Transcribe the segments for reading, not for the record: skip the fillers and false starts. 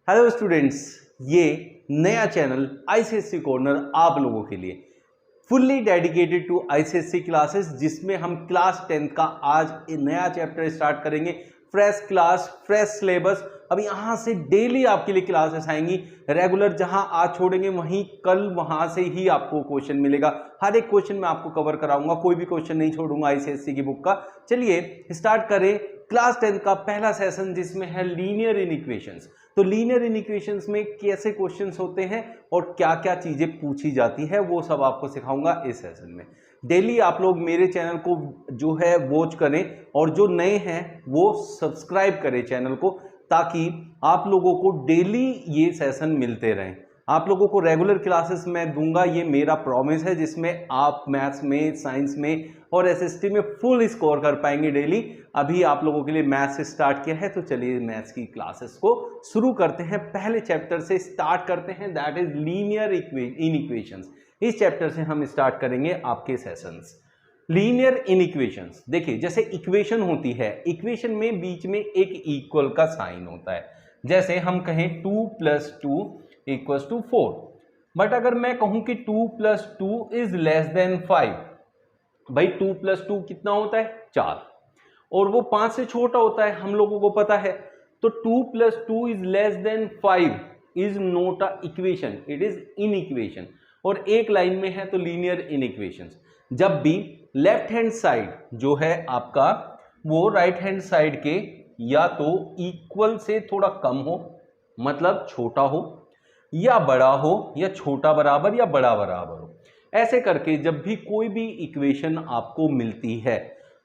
Hello students, ये नया channel ICSC corner आप लोगों के लिए fully dedicated to ICSC classes, जिसमें हम क्लास 10th का आज एक नया चैप्टर स्टार्ट करेंगे। Fresh class, fresh syllabus. अब यहाँ से डेली आपके लिए क्लासेस आएंगी रेगुलर। जहाँ आज छोड़ेंगे वहीं कल वहाँ से ही आपको क्वेश्चन मिलेगा। हर एक क्वेश्चन मैं आपको कवर कराऊंगा, कोई भी क्वेश्चन नहीं छोड़ूंगा आईसीएससी की बुक का। चलिए स्टार्ट करें क्लास 10th का पहला सेशन, जिसमें है लीनियर इनइक्वेशंस। तो लीनियर इनइक्वेशंस में कैसे क्वेश्चंस होते हैं और क्या क्या चीजें पूछी जाती है, वो सब आपको सिखाऊंगा इस सेशन में। डेली आप लोग मेरे चैनल को जो है वॉच करें, और जो नए हैं वो सब्सक्राइब करें चैनल को, ताकि आप लोगों को डेली ये सेशन मिलते रहें। आप लोगों को रेगुलर क्लासेस मैं दूंगा, ये मेरा प्रॉमिस है, जिसमें आप मैथ्स में, साइंस में और एसएसटी में फुल स्कोर कर पाएंगे डेली। अभी आप लोगों के लिए मैथ्स स्टार्ट किया है, तो चलिए मैथ्स की क्लासेस को शुरू करते हैं। पहले चैप्टर से स्टार्ट करते हैं, दैट इज लीनियर इनइक्वेशंस। इस चैप्टर से हम स्टार्ट करेंगे आपके सेशंस। लीनियर इनइक्वेशंस, देखिए जैसे इक्वेशन होती है, इक्वेशन में बीच में एक इक्वल का साइन होता है। जैसे हम कहें 2 + 2 = 4, बट अगर मैं कहूं कि 2 + 2 > 5, भाई 2 + 2 कितना होता है? 4, और वो 5 से छोटा होता है, हम लोगों को पता है। तो 2 + 2 > 5 is not a equation, it is inequation. और एक लाइन में है तो लीनियर इनइक्वेशंस। जब भी लेफ्ट हैंड साइड जो है आपका, वो राइट हैंड साइड के या तो इक्वल से थोड़ा कम हो, मतलब छोटा हो, या बड़ा हो, या छोटा बराबर या बड़ा बराबर हो। ऐसे करके जब भी कोई भी इक्वेशन आपको मिलती है,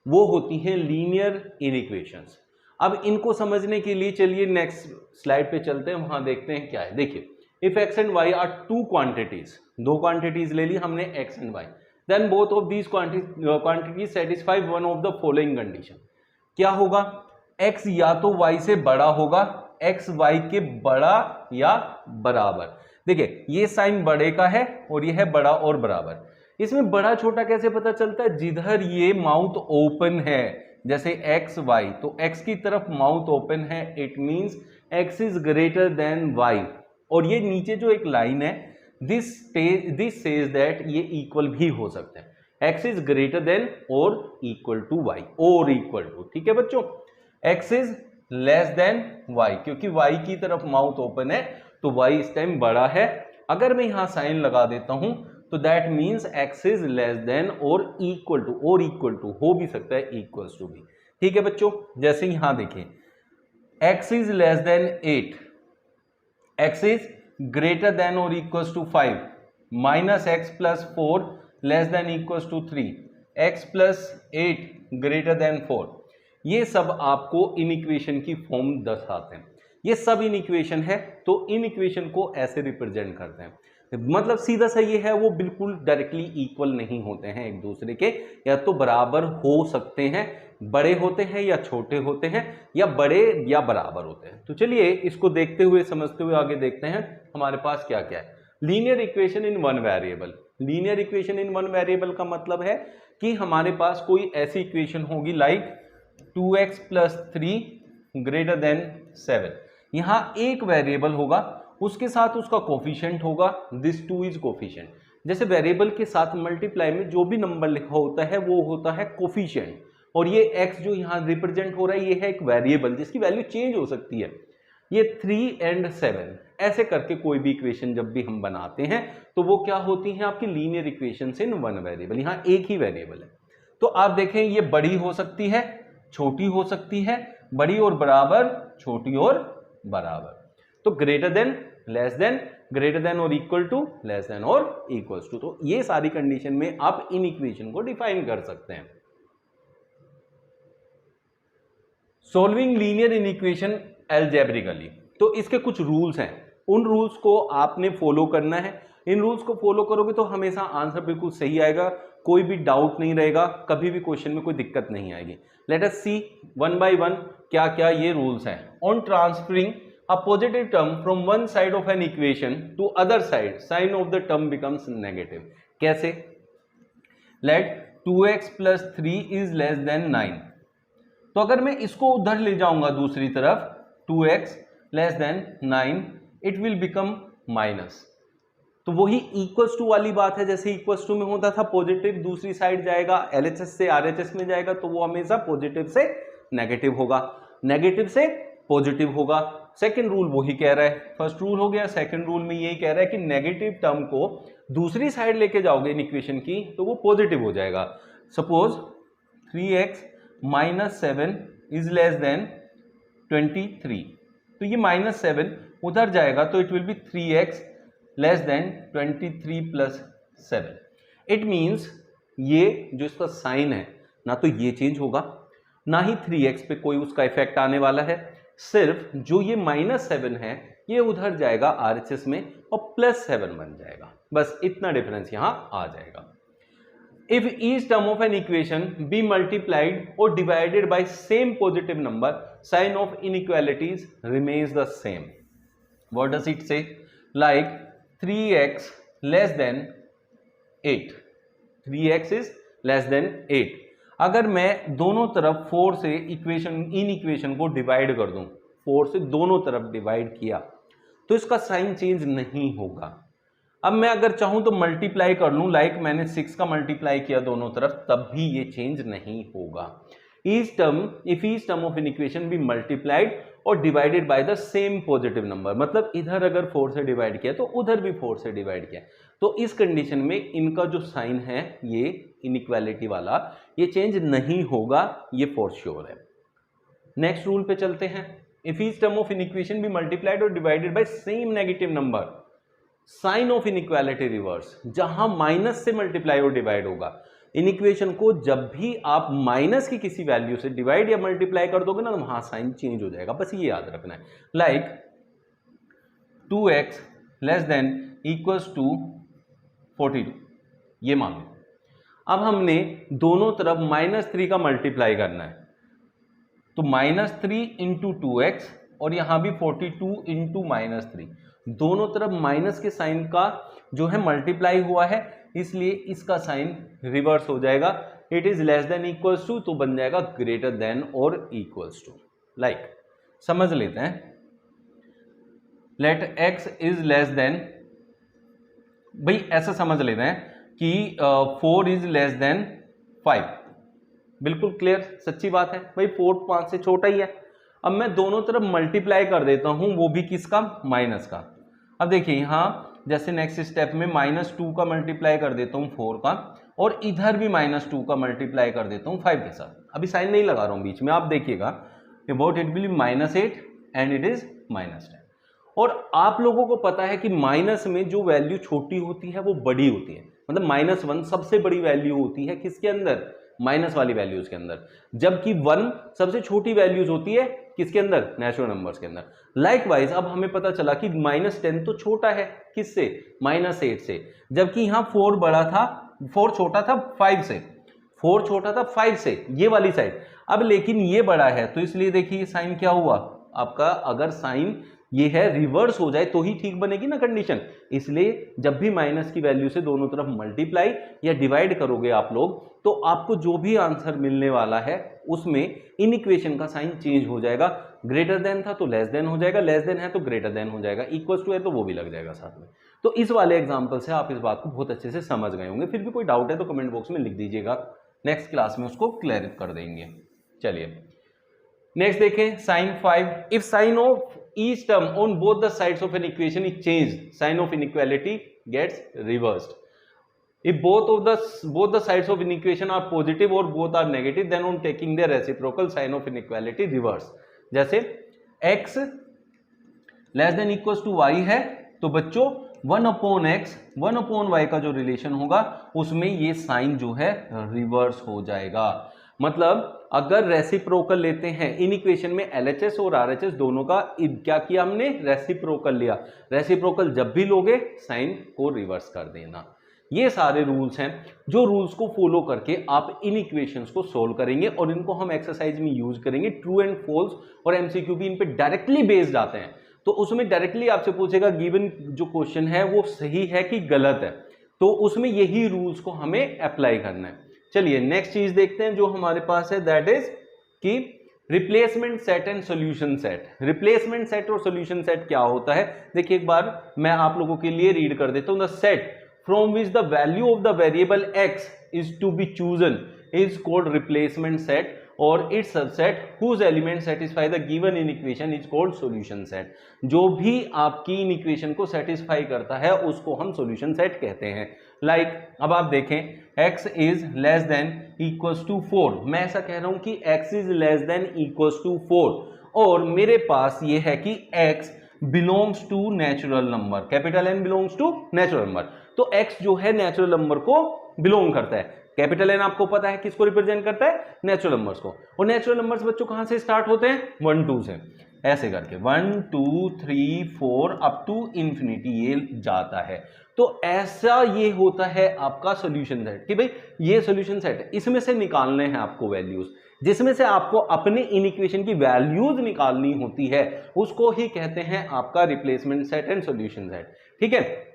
वो होती है लीनियर इनइक्वेशंस। अब इनको समझने के लिए चलिए नेक्स्ट स्लाइड पे चलते हैं, वहां देखते हैं क्या है। देखिए, if x and y are two quantities, दो क्वांटिटीज ले ली हमने x and y, then both of these quantities satisfy one of the following condition. क्या होगा? x या तो y से बड़ा होगा, x y के बड़ा या बराबर। देखिए ये साइन बड़े का है और ये है बड़ा और बराबर। इसमें बड़ा छोटा कैसे पता चलता है? जिधर ये माउथ ओपन है, जैसे x y, तो x की तरफ माउथ ओपन है, it means x is greater then y। और ये नीचे जो एक लाइन है, दिस सेज दैट ये इक्वल भी हो सकता है, x इज ग्रेटर देन और इक्वल टू y, और इक्वल टू। ठीक है बच्चों, x is less then y, क्योंकि y की तरफ माउथ ओपन है तो y इस टाइम बड़ा है। अगर मैं यहां साइन लगा देता हूं तो that means x is less then और इक्वल टू, और इक्वल टू हो भी सकता है इक्वल्स टू भी। ठीक है बच्चों, जैसे यहां देखिए x is less than 8, x is greater than और equals to 5, -x + 4 less than equals to 3, x + 8 greater than 4। ये सब आपको इनइक्वेशन की फॉर्म दर्शाते हैं। ये सब इनइक्वेशन है, तो इनइक्वेशन को ऐसे रिप्रेजेंट करते हैं। मतलब सीधा सा ये है, वो बिल्कुल डायरेक्टली इक्वल नहीं होते हैं एक दूसरे के, या तो बराबर हो सकते हैं, बड़े होते हैं या छोटे होते हैं, या बड़े या बराबर होते हैं। तो चलिए इसको देखते हुए, समझते हुए आगे देखते हैं हमारे पास क्या क्या है। Linear equation in one variable. Linear equation in one variable का मतलब है कि हमारे पास कोई ऐसी इक्वेशन होगी लाइक 2x + 3 > 7। यहां एक वेरिएबल होगा, उसके साथ उसका कोफिशिएंट होगा, दिस 2 इज कोफिशिएंट। जैसे वेरिएबल के साथ मल्टीप्लाई में जो भी नंबर लिखा होता है वो होता है कोफिशिएंट, और ये x जो यहां रिप्रेजेंट हो रहा है ये है एक वेरिएबल जिसकी वैल्यू चेंज हो सकती है। ये 3 और 7 ऐसे करके कोई भी इक्वेशन जब भी हम बनाते हैं तो वो क्या होती है? आपकी linear equations in one variable. यहां एक ही वेरिएबल है। तो आप देखें, ये बड़ी हो सकती है, छोटी हो सकती है, बड़ी और बराबर, छोटी और बराबर। तो greater than, less than, greater than और इक्वल टू, लेस देन और इक्वल्स टू। तो ये सारी कंडीशन में आप इन इक्वेशन को डिफाइन कर सकते हैं। सॉल्विंग लीनियर इनइक्वेशन अलजेब्रिकली, तो इसके कुछ रूल्स हैं, उन रूल्स को आपने फॉलो करना है। इन रूल्स को फॉलो करोगे तो हमेशा आंसर बिल्कुल सही आएगा, कोई भी डाउट नहीं रहेगा, कभी भी क्वेश्चन में कोई दिक्कत नहीं आएगी। Let us see one by one क्या क्या ये रूल्स हैं। On transferring a positive term from one side of an equation to other side, sign of the term becomes negative. कैसे? Let 2x + 3 > 9। तो अगर मैं इसको उधर ले जाऊंगा दूसरी तरफ, 2x less then 9 it will become minus. तो वही इक्वल्स टू वाली बात है, जैसे इक्वल्स टू में होता था पॉजिटिव दूसरी साइड जाएगा, एलएचएस से आरएचएस में जाएगा तो वो हमेशा पॉजिटिव से नेगेटिव होगा, नेगेटिव से पॉजिटिव होगा। सेकंड रूल वही कह रहा है, फर्स्ट रूल हो गया, सेकंड रूल में यही कह रहा है कि नेगेटिव टर्म को दूसरी साइड लेके जाओगे इन इक्वेशन की तो वो पॉजिटिव हो जाएगा। Suppose 3x minus 7 is less then 23, तो ये माइनस 7 उधर जाएगा तो it will be 3x less then 23 plus 7। It means ये जो इसका साइन है ना तो ये चेंज होगा, ना ही 3x पे कोई उसका इफेक्ट आने वाला है, सिर्फ जो ये माइनस 7 है ये उधर जाएगा आरएचएस में और प्लस 7 बन जाएगा, बस इतना डिफरेंस यहां आ जाएगा। If each term of an equation be multiplied or divided by same positive number, sign of inequalities remains the same. What does it say? Like 3x less than 8. 3x is less than 8. अगर मैं दोनों तरफ 4 से in equation को divide कर दूं, 4 से दोनों तरफ डिवाइड किया तो इसका साइन चेंज नहीं होगा। अब मैं अगर चाहूं तो मल्टीप्लाई कर लूं, लाइक मैंने 6 का मल्टीप्लाई किया दोनों तरफ, तब भी ये चेंज नहीं होगा। Each term of an equation be multiplied और divided by the same positive number, मतलब इधर अगर 4 से डिवाइड किया तो उधर भी 4 से डिवाइड किया, तो इस कंडीशन में इनका जो साइन है ये इनइक्वालिटी वाला ये चेंज नहीं होगा, ये फॉर श्योर है। नेक्स्ट रूल पे चलते हैं। If each term of an equation be multiplied और divided by same negative number, sign of inequality reverse. जहां माइनस से मल्टीप्लाई और डिवाइड होगा, इन इक्वेशन को जब भी आप माइनस की किसी वैल्यू से डिवाइड या मल्टीप्लाई कर दोगे ना तो वहां साइन चेंज हो जाएगा, बस ये याद रखना है। Like 2x less than equals to 42, ये मान लो। अब हमने दोनों तरफ -3 का मल्टीप्लाई करना है, तो -3 इंटू 2x और यहां भी 42 इंटू -3, दोनों तरफ माइनस के साइन का जो है मल्टीप्लाई हुआ है, इसलिए इसका साइन रिवर्स हो जाएगा। It is less than equals to तो बन जाएगा ग्रेटर देन और इक्वल्स टू। लाइक समझ लेते हैं, let x is less than, भाई ऐसा समझ लेते हैं कि 4 इज लेस देन 5, बिल्कुल क्लियर सच्ची बात है भाई, 4 5 से छोटा ही है। अब मैं दोनों तरफ मल्टीप्लाई कर देता हूं, वो भी किसका, माइनस का। अब देखिए यहां जैसे नेक्स्ट स्टेप में -2 का मल्टीप्लाई कर देता हूं 4 का, और इधर भी -2 का मल्टीप्लाई कर देता हूं 5 के साथ। अभी साइन नहीं लगा रहा हूं बीच में, आप देखिएगा about it will be -8 and it is -10। और आप लोगों को पता है कि माइनस में जो वैल्यू छोटी होती है वो बड़ी होती है, मतलब -1 सबसे बड़ी वैल्यू होती है किसके अंदर, माइनस वाली वैल्यूज के अंदर, जबकि 1 सबसे छोटी वैल्यूज होती है किसके अंदर, नेचुरल नंबर्स के अंदर। लाइकवाइज अब हमें पता चला कि -10 तो छोटा है किससे, -8 से, जबकि यहां 4 बड़ा था, 4 छोटा था 5 से, 4 छोटा था 5 से, ये वाली साइड। अब लेकिन ये बड़ा है तो इसलिए देखिए साइन क्या हुआ आपका, अगर साइन ये है रिवर्स हो जाए तो ही ठीक बनेगी ना कंडीशन। इसलिए जब भी माइनस की वैल्यू से दोनों तरफ मल्टीप्लाई या डिवाइड करोगे आप लोग, तो आपको जो भी आंसर मिलने वाला है उसमें इन इक्वेशन का साइन चेंज हो जाएगा। ग्रेटर देन था तो लेस देन हो जाएगा, लेस देन है तो ग्रेटर देन हो जाएगा, इक्वल्स टू है तो वो भी लग जाएगा साथ में। तो इस वाले एग्जाम्पल से आप इस बात को बहुत अच्छे से समझ गए होंगे। फिर भी कोई डाउट है तो कमेंट बॉक्स में लिख दीजिएगा, नेक्स्ट क्लास में उसको क्लियर कर देंगे। चलिए नेक्स्ट देखें, sign 5। If sign of each term on both the sides of an equation is change, sign of inequality gets reversed. If both the sides of an equation are positive or both are negative, then on taking their reciprocal, sign of inequality reverse। जैसे x less than equals to y है तो बच्चों 1/x 1/y का जो relation होगा उसमें ये sign जो है रिवर्स हो जाएगा। मतलब अगर रेसिप्रोकल लेते हैं इन इक्वेशन में, LHS और RHS दोनों का क्या किया हमने, रेसिप्रोकल लिया। रेसिप्रोकल जब भी लोगे साइन को रिवर्स कर देना। ये सारे रूल्स हैं जो रूल्स को फॉलो करके आप इन इक्वेशंस को सोल्व करेंगे और इनको हम एक्सरसाइज में यूज करेंगे। ट्रू एंड फॉल्स और MCQ भी इन पे डायरेक्टली बेस्ड आते हैं, तो उसमें डायरेक्टली आपसे पूछेगा गिवन जो क्वेश्चन है वो सही है कि गलत है, तो उसमें यही रूल्स को हमें अप्लाई करना है। चलिए नेक्स्ट चीज देखते हैं जो हमारे पास है, दैट इज कि replacement set and solution set. Replacement set और सॉल्यूशन सेट क्या होता है, देखिए एक बार मैं आप लोगों के लिए रीड कर देता हूं। The set from which the value of the variable x is to be chosen is called replacement set, और its subset whose element satisfy the given inequation is called solution set. जो भी आपकी in equation को satisfy करता है उसको हम solution set कहते हैं। लाइक अब आप देखें x is less than equals to 4, मैं ऐसा कह रहा हूं कि x is less than equals to 4, और मेरे पास ये है कि x belongs to natural number, capital N belongs to natural number. तो x जो है नेचुरल नंबर को बिलोंग करता है। कैपिटल N आपको पता है किसको रिप्रेजेंट करता है, नेचुरल नंबर्स को। और नेचुरल नंबर्स बच्चों कहां से स्टार्ट होते हैं, 1 2 से, ऐसे करके 1 2 3 4 अप टू इंफिनिटी ये जाता है। तो ऐसा ये होता है आपका सॉल्यूशन सेट कि भाई ये सॉल्यूशन सेट है, इसमें से निकालने हैं आपको वैल्यूज, जिसमें से आपको अपने इन इक्वेशन की वैल्यूज निकालनी होती है, उसको ही कहते हैं आपका replacement set and solution set. ठीक है,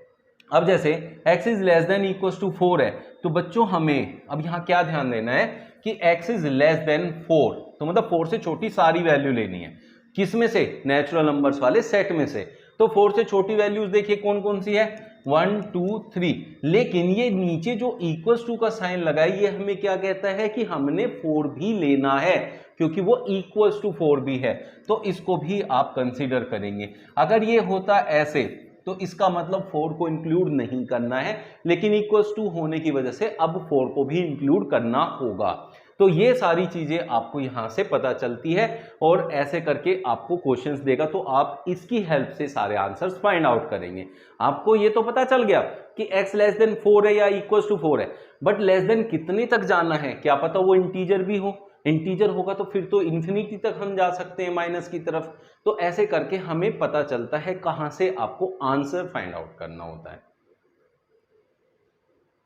अब जैसे x is less than equals to 4 है, तो बच्चों हमें अब यहां क्या ध्यान देना है कि x इज लेस देन 4, तो मतलब 4 से छोटी सारी वैल्यू लेनी है। किस में से, नेचुरल नंबर्स वाले सेट में से। तो 4 से छोटी वैल्यूज देखिए कौन कौन सी है, 1 2 3, लेकिन ये नीचे जो इक्वल्स टू का साइन लगा है ये हमें क्या कहता है कि हमने 4 भी लेना है, क्योंकि वो इक्वल्स टू 4 भी है, तो इसको भी आप कंसीडर करेंगे। अगर ये होता ऐसे तो इसका मतलब 4 को इंक्लूड नहीं करना है, लेकिन इक्वल्स टू होने की वजह से अब 4 को भी इंक्लूड करना होगा। तो ये सारी चीजें आपको यहां से पता चलती है, और ऐसे करके आपको क्वेश्चंस देगा तो आप इसकी हेल्प से सारे आंसर्स फाइंड आउट करेंगे। आपको ये तो पता चल गया कि x लेस देन 4 है या इक्वल्स टू 4 है, बट लेस देन कितने तक जाना है, क्या पता वो इंटीजर भी हो। इंटीजर होगा तो फिर तो इंफिनिटी तक हम जा सकते हैं माइनस की तरफ। तो ऐसे करके हमें पता चलता है कहां से आपको आंसर फाइंड आउट करना होता है।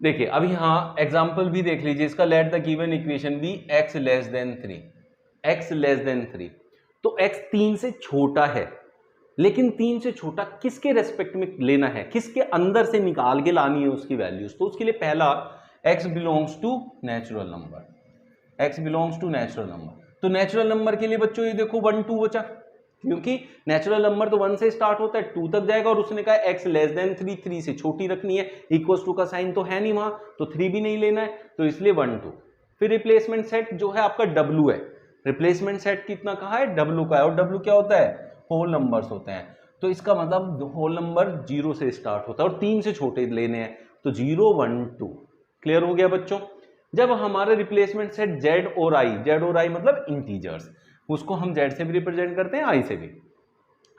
देखिए अब यहां एग्जांपल भी देख लीजिए इसका, let the given equation be x less than 3, x less than 3, तो x 3 से छोटा है, लेकिन 3 से छोटा किसके रेस्पेक्ट में लेना है, किसके अंदर से निकाल के लानी है उसकी वैल्यूज। तो उसके लिए पहला x belongs to natural number, x belongs to natural number. तो नेचुरल नंबर के लिए बच्चों ये देखो 1 2 बचा, क्योंकि नेचुरल नंबर तो 1 से स्टार्ट होता है 2 तक जाएगा, और उसने कहा x लेस देन 3, 3 से छोटी रखनी है, इक्वल्स टू का साइन तो है नहीं वहां, तो 3 भी नहीं लेना है, तो इसलिए 1 2। फिर रिप्लेसमेंट सेट जो है आपका w है, रिप्लेसमेंट सेट कितना कहा है, w का है, और w क्या होता है, होल नंबर्स होते हैं। तो इसका मतलब होल नंबर 0 से स्टार्ट होता है और 3 से छोटे लेने हैं, तो 0 1 2। क्लियर हो गया बच्चों। जब हमारे रिप्लेसमेंट सेट z और i मतलब इंटीजर्स, उसको हम z से भी रिप्रेजेंट करते हैं i से भी,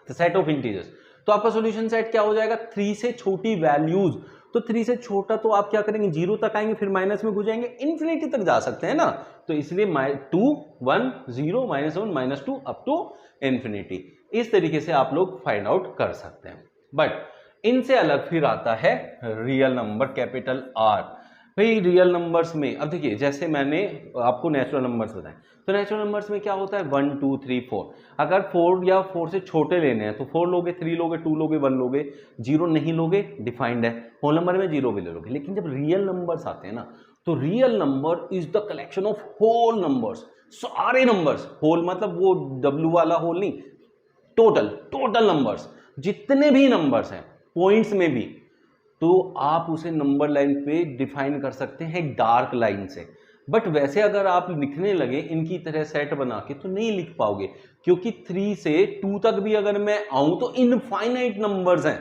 तो सेट ऑफ इंटीजर्स, तो आपका सॉल्यूशन सेट क्या हो जाएगा, 3 से छोटी वैल्यूज। तो 3 से छोटा तो आप क्या करेंगे, 0 तक आएंगे, फिर माइनस में घुस जाएंगे, इन्फिनिटी तक जा सकते हैं ना, तो इसलिए 2 1 0 -1 -2 अप टू इन्फिनिटी। इस तरीके से आप लोग फाइंड आउट कर सकते हैं। बट इनसे अलग फिर आता है रियल नंबर, कैपिटल R। भाई रियल नंबर्स में अब देखिए, जैसे मैंने आपको नेचुरल नंबर्स बताए, तो नेचुरल नंबर्स में क्या होता है 1 2 3 4। अगर 4 या 4 से छोटे लेने हैं तो 4 लोगे, 3 लोगे, 2 लोगे, 1 लोगे, 0 नहीं लोगे, डिफाइंड है। होल नंबर में 0 भी ले लोगे। लेकिन जब रियल नंबर्स आते हैं ना, तो real number is the collection of whole numbers, सारे नंबर्स। होल मतलब वो W वाला होल नहीं, टोटल नंबर्स, जितने भी नंबर्स हैं पॉइंट्स में भी, तो आप उसे नंबर लाइन पे डिफाइन कर सकते हैं डार्क लाइन से। बट वैसे अगर आप लिखने लगे इनकी तरह सेट बना के तो नहीं लिख पाओगे, क्योंकि 3 से 2 तक भी अगर मैं आऊं तो इनफाइनाइट नंबर्स हैं।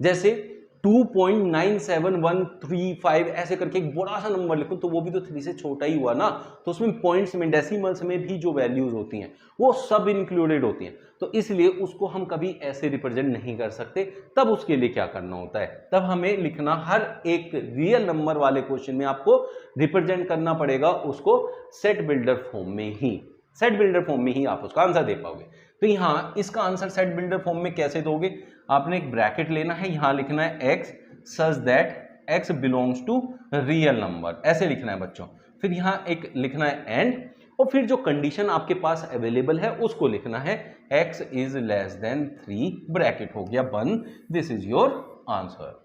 जैसे 2.97135 ऐसे करके एक बड़ा सा नंबर लिखूं तो वो भी तो 3 से छोटा ही हुआ ना, तो उसमें पॉइंट्स में, डेसिमल्स में भी जो वैल्यूज होती हैं वो सब इंक्लूडेड होती हैं, तो इसलिए उसको हम कभी ऐसे रिप्रेजेंट नहीं कर सकते। तब उसके लिए क्या करना होता है, तब हमें लिखना, हर एक रियल नंबर वाले क्वेश्चन में आपको रिप्रेजेंट करना पड़ेगा उसको सेट बिल्डर फॉर्म में ही, सेट बिल्डर फॉर्म में ही आप उसका आंसर दे पाओगे। तो यहाँ इसका आंसर सेट बिल्डर फॉर्म में कैसे दोगे, आपने एक ब्रैकेट लेना है, यहां लिखना है x such that x belongs to real number, ऐसे लिखना है बच्चों। फिर यहां एक लिखना है एंड, और फिर जो कंडीशन आपके पास अवेलेबल है उसको लिखना है x is less than 3, bracket हो गया बंद, दिस इज योर आंसर।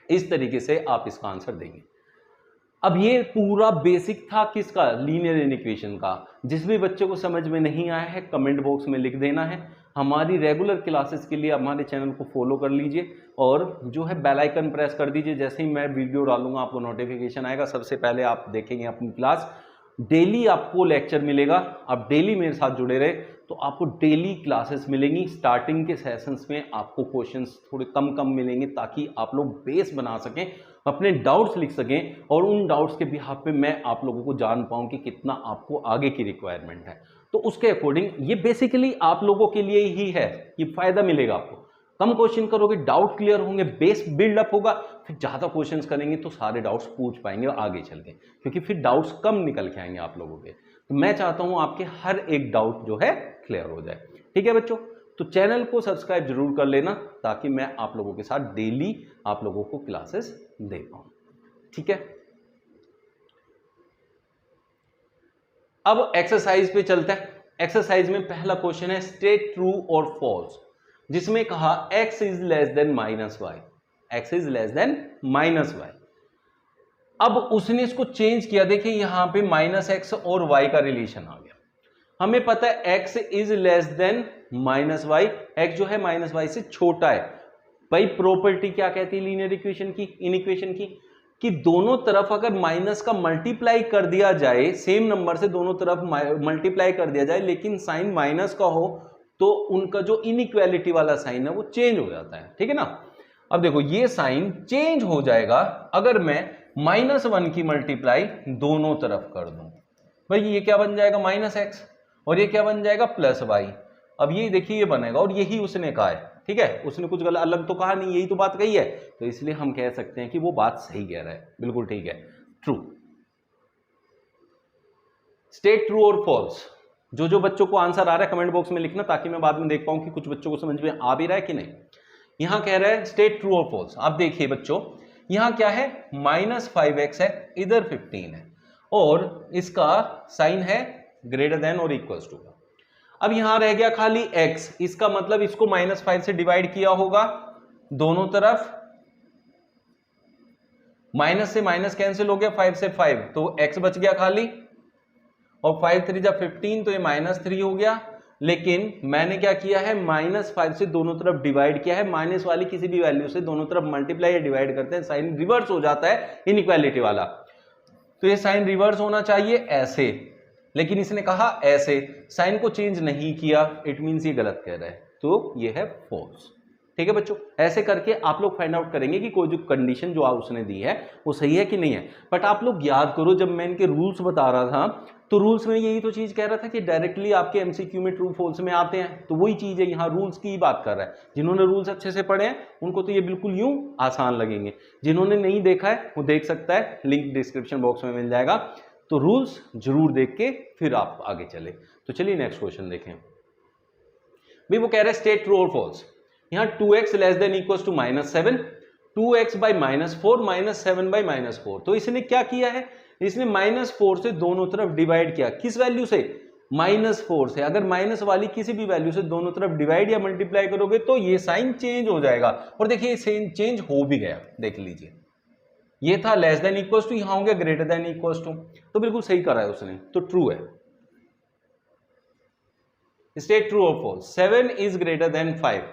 इस तरीके से आप इसका आंसर देंगे। अब ये पूरा बेसिक था किसका, लीनियर इक्वेशन का। जिस भी बच्चे को समझ में नहीं आया है कमेंट बॉक्स में लिख देना है। हमारी रेगुलर क्लासेस के लिए हमारे चैनल को फॉलो कर लीजिए और जो है बेल आइकन प्रेस कर दीजिए। जैसे ही मैं वीडियो डालूंगा आपको नोटिफिकेशन आएगा, सबसे पहले आप देखेंगे अपनी क्लास। डेली आपको लेक्चर मिलेगा, आप डेली मेरे साथ जुड़े रहे तो आपको डेली क्लासेस मिलेंगी। स्टार्टिंग के सेशंस में आपको क्वेश्चंस थोड़े कम मिलेंगे ताकि आप लोग बेस बना सकें, अपने डाउट्स लिख सकें और उन डाउट्स के बिहाफ पे मैं आप लोगों को जान पाऊं कि कितना आपको आगे की रिक्वायरमेंट है। तो उसके अकॉर्डिंग ये बेसिकली आप लोगों के लिए ही है, ये फायदा मिलेगा आपको। कम क्वेश्चन करोगे, डाउट क्लियर होंगे, बेस बिल्डअप होगा, फिर ज़्यादा क्वेश्चंस करेंगे तो सारे डाउट्स पूछ पाएंगे आगे चल के, क्योंकि फिर डाउट्स कम निकल के आएंगे आप लोगों के। तो मैं चाहता हूं आपके हर एक डाउट जो है क्लियर हो जाए। ठीक है बच्चों, तो चैनल को सब्सक्राइब जरूर कर लेना ताकि मैं आप लोगों के साथ डेली आप लोगों को क्लासेस दे पाऊं। ठीक है, अब एक्सरसाइज पे चलते हैं। एक्सरसाइज में पहला क्वेश्चन है स्टेट ट्रू और फॉल्स, जिसमें कहा x is less than minus y, x is less than minus y. अब उसने इसको चेंज किया, देखिए यहां पे माइनस एक्स और y का रिलेशन आ गया। हमें पता है x is less than minus y, x जो है माइनस वाई से छोटा है। भाई प्रॉपर्टी क्या कहती है लीनियर इक्वेशन की, इन इक्वेशन की, कि दोनों तरफ अगर माइनस का मल्टीप्लाई कर दिया जाए, सेम नंबर से दोनों तरफ मल्टीप्लाई कर दिया जाए लेकिन साइन माइनस का हो, तो उनका जो इनइक्वालिटी वाला साइन है वो चेंज हो जाता है। ठीक है ना। अब देखो ये साइन चेंज हो जाएगा अगर मैं -1 की मल्टीप्लाई दोनों तरफ कर दूं। भाई ये क्या बन जाएगा माइनस एक्स और ये क्या बन जाएगा प्लस वाई। अब ये देखिए ये बनेगा और यही उसने कहा है। ठीक है, उसने कुछ गलत अलग तो कहा नहीं, यही तो बात कही है, तो इसलिए हम कह सकते हैं कि वो बात सही कह रहा है। बिल्कुल ठीक है, ट्रू। स्टेट ट्रू और फॉल्स। जो बच्चों को आंसर आ रहा है कमेंट बॉक्स में लिखना ताकि मैं बाद में देख पाऊं कि कुछ बच्चों को समझ में आ भी रहा है कि नहीं। यहां कह रहा है स्टेट ट्रू और फॉल्स। आप देखिए बच्चों, यहां क्या है, -5x है, इधर 15 है और इसका साइन है ग्रेटर देन और इक्वल टू का। अब यहां रह गया खाली x, इसका मतलब इसको -5 से डिवाइड किया होगा दोनों तरफ, माइनस से माइनस कैंसिल हो गया, 5 से 5 तो x बच गया खाली और 5 3 जा 15 तो ये -3 हो गया। लेकिन मैंने क्या किया है, -5 से दोनों तरफ डिवाइड किया है। माइनस वाली किसी भी वैल्यू से दोनों तरफ मल्टीप्लाई या डिवाइड करते हैं, साइन रिवर्स हो जाता है इनइक्वालिटी वाला। तो ये साइन रिवर्स होना चाहिए ऐसे, लेकिन इसने कहा ऐसे, साइन को चेंज नहीं किया, इट मींस ये गलत कह रहा है, तो ये है फॉल्स। ठीक है बच्चों, ऐसे करके आप लोग फाइंड आउट करेंगे कि कोई जो कंडीशन जो उसने दी है वो सही है कि नहीं है। बट आप लोग याद करो, जब मैं इनके रूल्स बता रहा था तो रूल्स में यही तो चीज कह रहा था कि डायरेक्टली आपके एमसीक्यू में ट्रू फॉल्स में आते हैं, तो वही चीज है, यहाँ रूल्स की बात कर रहा है। जिन्होंने रूल्स अच्छे से पढ़े हैं उनको तो ये बिल्कुल यूं आसान लगेंगे, जिन्होंने नहीं देखा है वो देख सकता है, लिंक डिस्क्रिप्शन बॉक्स में मिल जाएगा। तो रूल्स जरूर देख के फिर आप आगे चले। तो चलिए नेक्स्ट क्वेश्चन देखें। भाई वो कह रहे हैं स्टेट ट्रू और फॉल्स। यहां 2x less than equal to -7, 2x by -4 -7 by -4। तो इसने क्या किया है, इसने -4 से दोनों तरफ डिवाइड किया। किस वैल्यू से, -4 से। अगर माइनस वाली किसी भी वैल्यू से दोनों तरफ डिवाइड या मल्टीप्लाई करोगे तो ये साइन चेंज हो जाएगा। और देखिए ये साइन चेंज हो भी गया, देख लीजिए, ये था लेस देन इक्वल टू, यहां हो गया ग्रेटर देन इक्वल टू। तो बिल्कुल सही करा है उसने, तो ट्रू है। स्टेट ट्रू और false. 7 is greater than 5,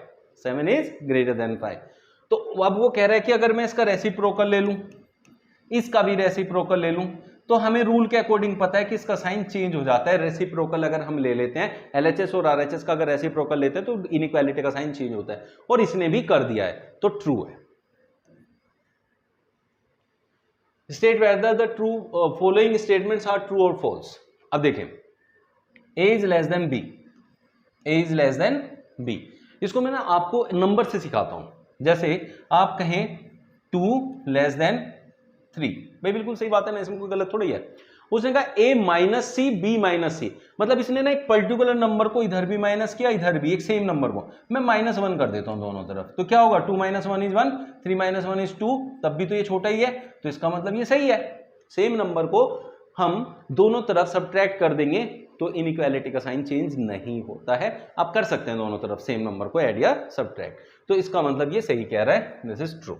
7 is greater than 5। तो अब वो कह रहा है कि अगर मैं इसका रेसिप्रोकल ले लूं, इसका भी रेसिप्रोकल ले लूं, तो हमें रूल के अकॉर्डिंग पता है कि इसका साइन चेंज हो जाता है। रेसिप्रोकल अगर हम ले लेते हैं, एलएचएस और आरएचएस का अगर रेसिप्रोकल लेते हैं तो इनइक्वालिटी का साइन चेंज होता है, और इसने भी कर दिया है, तो ट्रू है। State whether the true following statements are true और फॉल्स। अब देखें, a is less than b, a is less than b। इसको मैं ना आपको नंबर से सिखाता हूं। जैसे आप कहें 2 लेस देन 3, भाई बिल्कुल सही बात है ना, इसमें कोई गलत थोड़ी है। उसने कहा a minus C b minus C, मतलब इसने ना एक पर्टिकुलर नंबर को इधर भी माइनस किया, इधर भी एक सेम नंबर को मैं -1 कर देता हूं दोनों तरफ, तो क्या होगा, 2 - 1 इज 1, 3 - 1 इज 2, तब भी तो ये छोटा ही है, तो इसका मतलब ये सही है। सेम नंबर को हम दोनों तरफ सब्ट्रैक्ट कर देंगे तो इनइक्वालिटी का साइन चेंज नहीं होता है। आप कर सकते हैं दोनों तरफ सेम नंबर को ऐड या सब्ट्रैक्ट, तो इसका मतलब ये सही कह रहा है, this is true.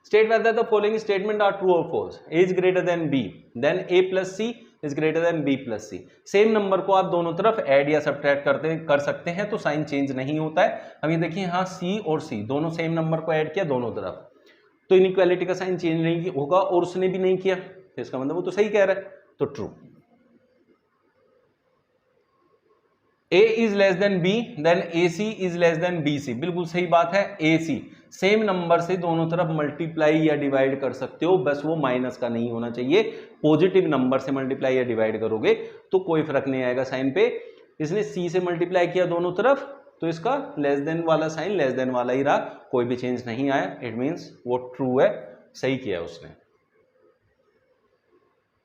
State whether the following statement are true और false. A is greater than B, then A plus C is greater than B plus C. Same number को आप दोनों तरफ ऐड या सब्ट्रैक्ट कर सकते हैं तो साइन चेंज नहीं होता है। अब ये देखिए यहाँ सी और सी दोनों सेम नंबर को ऐड किया दोनों तरफ, तो इनइक्वालिटी का साइन चेंज नहीं होगा, और उसने भी नहीं किया, तो इसका मतलब वो तो सही कह रहा है, तो true. A is less than B, then AC is less than BC, बिल्कुल सही बात है। AC सेम नंबर से दोनों तरफ मल्टीप्लाई या डिवाइड कर सकते हो, बस वो माइनस का नहीं होना चाहिए। पॉजिटिव नंबर से मल्टीप्लाई या डिवाइड करोगे तो कोई फर्क नहीं आएगा साइन पे। इसने C से मल्टीप्लाई किया दोनों तरफ, तो इसका लेस देन वाला साइन लेस देन वाला ही रहा, कोई भी चेंज नहीं आया। इट मीन्स वो ट्रू है, सही किया उसने।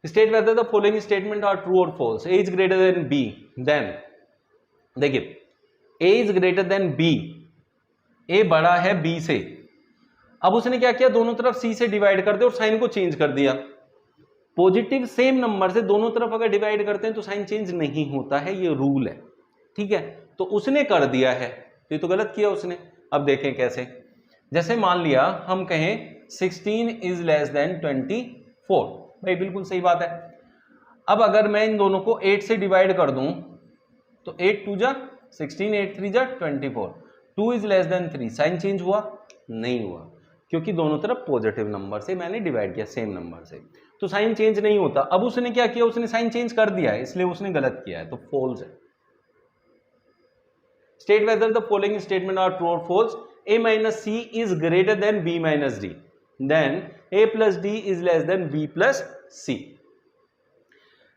State whether the following statement are true और false. A is greater than B, then देखिए a is greater than b, a बड़ा है b से। अब उसने क्या किया, दोनों तरफ c से डिवाइड कर दिया और साइन को चेंज कर दिया। पॉजिटिव सेम नंबर से दोनों तरफ अगर डिवाइड करते हैं तो साइन चेंज नहीं होता है, ये रूल है, ठीक है। तो उसने कर दिया है, तो ये तो गलत किया उसने। अब देखें कैसे, जैसे मान लिया हम कहें 16 इज लेस देन 24, भाई बिल्कुल सही बात है। अब अगर मैं इन दोनों को 8 से डिवाइड कर दूं तो 8 2 जा 16, 8 3 जा 24, 2 is less than 3, sign change हुआ? नहीं हुआ, क्योंकि दोनों तरफ पॉजिटिव नंबर से मैंने डिवाइड किया सेम नंबर से, तो साइन चेंज नहीं होता। अब उसने क्या किया, उसने साइन चेंज कर दिया है, इसलिए उसने गलत किया है, तो फॉल्स है। State whether the following statement are true और false. a minus C is greater than b minus D, then a plus D is less than b plus C.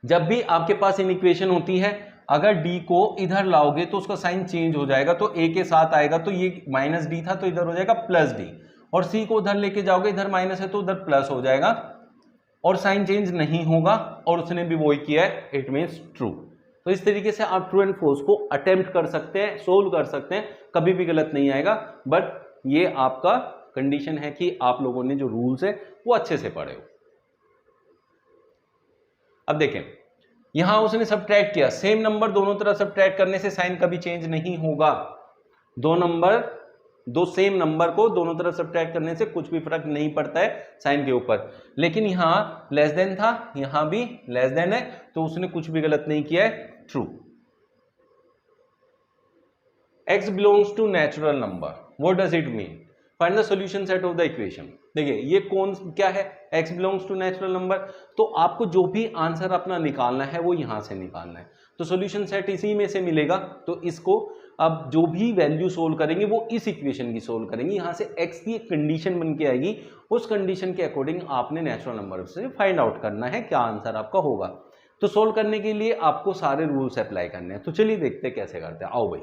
जब भी आपके पास इन इक्वेशन होती है, अगर d को इधर लाओगे तो उसका साइन चेंज हो जाएगा, तो a के साथ आएगा, तो ये माइनस डी था तो इधर हो जाएगा प्लस डी, और c को उधर लेके जाओगे, इधर माइनस है तो उधर प्लस हो जाएगा, और साइन चेंज नहीं होगा, और उसने भी वही किया है, इट मीन्स ट्रू। तो इस तरीके से आप ट्रू एंड फॉल्स को अटेम्प्ट कर सकते हैं, सोल्व कर सकते हैं, कभी भी गलत नहीं आएगा। बट ये आपका कंडीशन है कि आप लोगों ने जो रूल्स है वो अच्छे से पढ़े हो। अब देखें, यहां उसने सब्ट्रैक्ट किया, सेम नंबर दोनों तरफ सब्ट्रैक्ट करने से साइन कभी चेंज नहीं होगा। दो सेम नंबर को दोनों तरफ सब्ट्रैक्ट करने से कुछ भी फर्क नहीं पड़ता है साइन के ऊपर। लेकिन यहां लेस देन था, यहां भी लेस देन है, तो उसने कुछ भी गलत नहीं किया है, true. x belongs to natural number, what does it mean? Find the solution set of the equation. देखिए ये कौन क्या है, x belongs to natural number, तो आपको जो भी आंसर अपना निकालना है वो यहां से निकालना है, तो सॉल्यूशन सेट इसी में से मिलेगा। तो इसको अब जो भी वैल्यू सोल्व करेंगे वो इस इक्वेशन की सोल्व करेंगे, यहां से x की एक कंडीशन बन के आएगी, उस कंडीशन के अकॉर्डिंग आपने नेचुरल नंबर से फाइंड आउट करना है क्या आंसर आपका होगा। तो सोल्व करने के लिए आपको सारे रूल्स अप्लाई करने हैं, तो चलिए देखते हैं कैसे करते हैं। आओ भाई,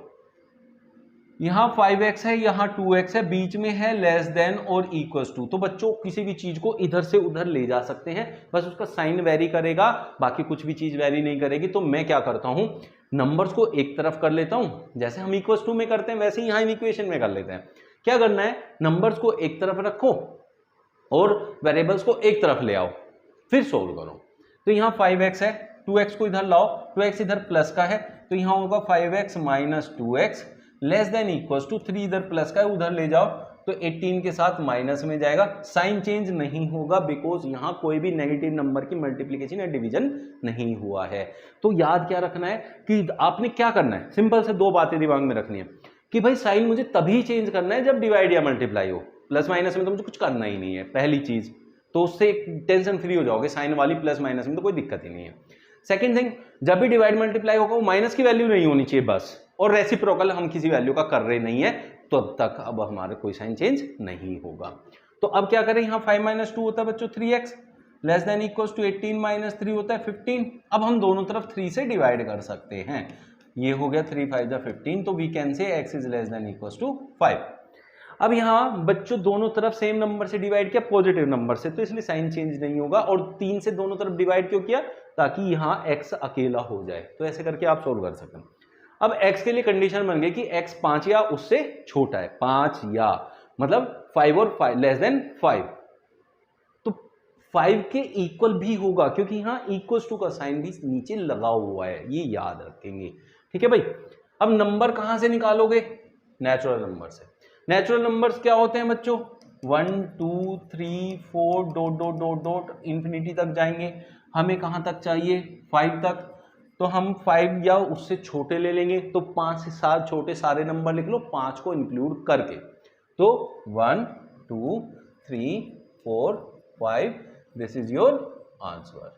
यहाँ 5x है, यहाँ 2x है, बीच में है लेस देन और इक्वल्स टू। तो बच्चों किसी भी चीज को इधर से उधर ले जा सकते हैं, बस उसका साइन वेरी करेगा, बाकी कुछ भी चीज वेरी नहीं करेगी। तो मैं क्या करता हूं, नंबर्स को एक तरफ कर लेता हूं, जैसे हम इक्वल्स टू में करते हैं वैसे ही यहाँ इक्वेशन में कर लेते हैं। क्या करना है, नंबर्स को एक तरफ रखो और वेरिएबल्स को एक तरफ ले आओ, फिर सोल्व करो। तो यहाँ 5x है, 2x को इधर लाओ, 2x इधर प्लस का है, तो यहाँ होगा 5x minus 2x less than equals to 3 इधर प्लस का है, उधर ले जाओ तो 18 के साथ माइनस में जाएगा, साइन चेंज नहीं होगा बिकॉज यहाँ कोई भी नेगेटिव नंबर की मल्टीप्लिकेशन या डिवीजन नहीं हुआ है। तो याद क्या रखना है कि आपने क्या करना है, सिंपल से दो बातें दिमाग में रखनी है कि भाई साइन मुझे तभी चेंज करना है जब डिवाइड या मल्टीप्लाई हो, प्लस माइनस में तो मुझे कुछ करना ही नहीं है पहली चीज, तो उससे टेंशन फ्री हो जाओगे, साइन वाली प्लस माइनस में तो कोई दिक्कत ही नहीं है। सेकंड थिंग, जब भी डिवाइड मल्टीप्लाई होगा वो माइनस की वैल्यू नहीं होनी चाहिए बस, और रेसिप्रोकल हम किसी वैल्यू का कर रहे नहीं है तो अब तक अब हमारा कोई साइन चेंज नहीं होगा। तो अब क्या करें, यहाँ 5 माइनस 2 होता है बच्चों 3x less than equals to 18 minus 3 होता है 15। अब हम दोनों तरफ 3 से डिवाइड कर सकते हैं, ये हो गया 3 5 जा 15, तो we can say x is less than equals to 5। अब यहाँ बच्चों दोनों तरफ सेम नंबर से डिवाइड किया पॉजिटिव नंबर से, तो इसलिए साइन चेंज नहीं होगा। और 3 से दोनों तरफ डिवाइड क्यों किया, ताकि यहाँ x अकेला हो जाए, तो ऐसे करके आप सोल्व कर सकते हैं। अब x के लिए कंडीशन बन गई कि x 5 या उससे छोटा है, 5 या मतलब 5 और 5 लेस देन 5, तो 5 के इक्वल भी होगा क्योंकि यहाँ इक्वल्स टू का साइन भी नीचे लगा हुआ है, ये याद रखेंगे, ठीक है भाई। अब नंबर कहां से निकालोगे, नेचुरल नंबर से। नेचुरल नंबर्स क्या होते हैं बच्चों, 1 2 3 4 dot dot dot dot infinity तक जाएंगे। हमें कहाँ तक चाहिए? 5 तक। तो हम 5 या उससे छोटे ले लेंगे, तो 5 से 7 छोटे सारे नंबर लिख लो 5 को इंक्लूड करके। तो 1 2 3 4 5, दिस इज योर आंसर।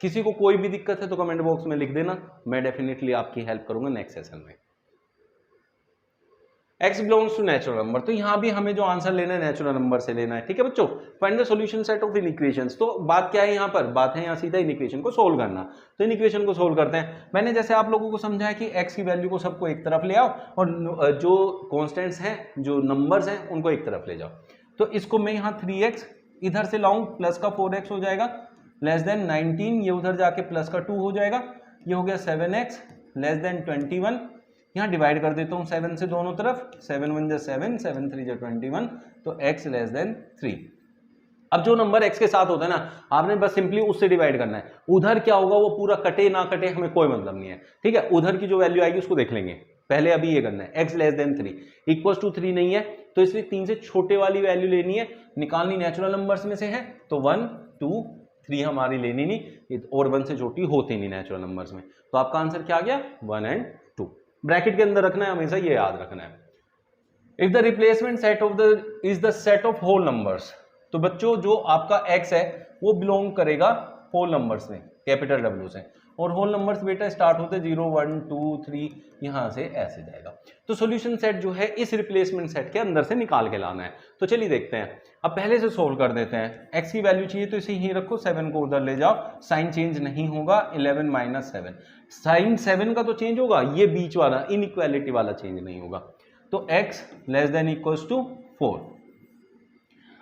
किसी को कोई भी दिक्कत है तो कमेंट बॉक्स में लिख देना, मैं डेफिनेटली आपकी हेल्प करूंगा नेक्स्ट सेशन में। x belongs to natural number, तो यहां भी हमें जो आंसर लेना है नेचुरल नंबर से लेना है, ठीक है बच्चों। Find the solution set of in equations, तो बात क्या है यहाँ पर? बात है यहाँ सीधा इन इक्वेशन को सोल्व करना। तो इन इक्वेशन को सोल्व करते हैं। मैंने जैसे आप लोगों को समझाया कि x की वैल्यू को सबको एक तरफ ले आओ और जो कॉन्स्टेंट्स हैं, जो नंबर्स हैं, उनको एक तरफ ले जाओ। तो इसको मैं यहाँ 3x इधर से लाऊं, प्लस का 4x हो जाएगा, लेस देन 19, ये उधर जाके प्लस का 2 हो जाएगा, ये हो गया 7x लेस देन 21। यहाँ डिवाइड कर देता हूँ 7 से दोनों तरफ, 7 1 7, 7 3 21, तो x लेस देन 3। अब जो नंबर x के साथ होता है ना, आपने बस सिंपली उससे डिवाइड करना है। उधर क्या होगा वो पूरा कटे ना कटे हमें कोई मतलब नहीं है, ठीक है। उधर की जो वैल्यू आएगी उसको देख लेंगे, पहले अभी ये करना है। x less than 3 equal to 3 नहीं है, तो इसलिए 3 से छोटे वाली वैल्यू लेनी है, निकालनी नेचुरल नंबर्स में से है, तो 1 2 3 हमारी लेनी नहीं, और 1 से छोटी होती नहीं नेचुरल नंबर्स में। तो आपका आंसर क्या आ गया? 1 एंड 2। ब्रैकेट के अंदर रखना है, हमेशा ये याद रखना है। If the replacement set of the is the set of whole numbers, तो बच्चों जो आपका x है वो बिलोंग करेगा होल नंबर्स में, कैपिटल W से, और होल नंबर्स बेटा स्टार्ट होते 0 1 2 3, यहां से ऐसे जाएगा। तो सॉल्यूशन सेट जो है इस रिप्लेसमेंट सेट के अंदर से निकाल के लाना है। तो चलिए देखते हैं, अब पहले से सोल्व कर देते हैं। x की वैल्यू चाहिए तो इसे यहीं रखो, 7 को उधर ले जाओ, साइन चेंज नहीं होगा, 11 माइनस 7, साइन 7 का तो चेंज होगा, ये बीच वाला इनइक्वालिटी वाला चेंज नहीं होगा। तो x less than equals to 4।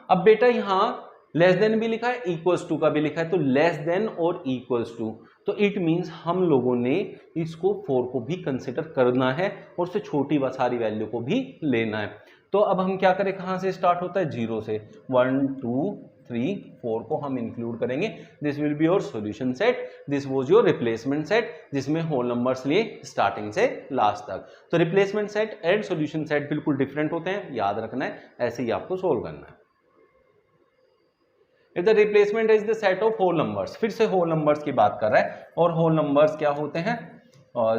अब बेटा यहां लेस देन भी लिखा है, इक्वल्स टू का भी लिखा है, तो लेस देन और इक्वल्स टू, तो इट मींस हम लोगों ने इसको 4 को भी कंसिडर करना है और उससे छोटी व सारी वैल्यू को भी लेना है। तो अब हम क्या करें, कहां से स्टार्ट होता है? 0 से, 1 2 3 4 को हम इंक्लूड करेंगे। This will be your solution set, this was your replacement set, जिसमें होल नंबर्स लिए स्टार्टिंग से लास्ट तक। तो replacement set and solution set बिल्कुल डिफरेंट होते हैं, याद रखना है, ऐसे ही आपको सोल्व करना है। If the replacement is the set of whole numbers, फिर से whole numbers की बात कर रहा है, और whole numbers क्या होते हैं?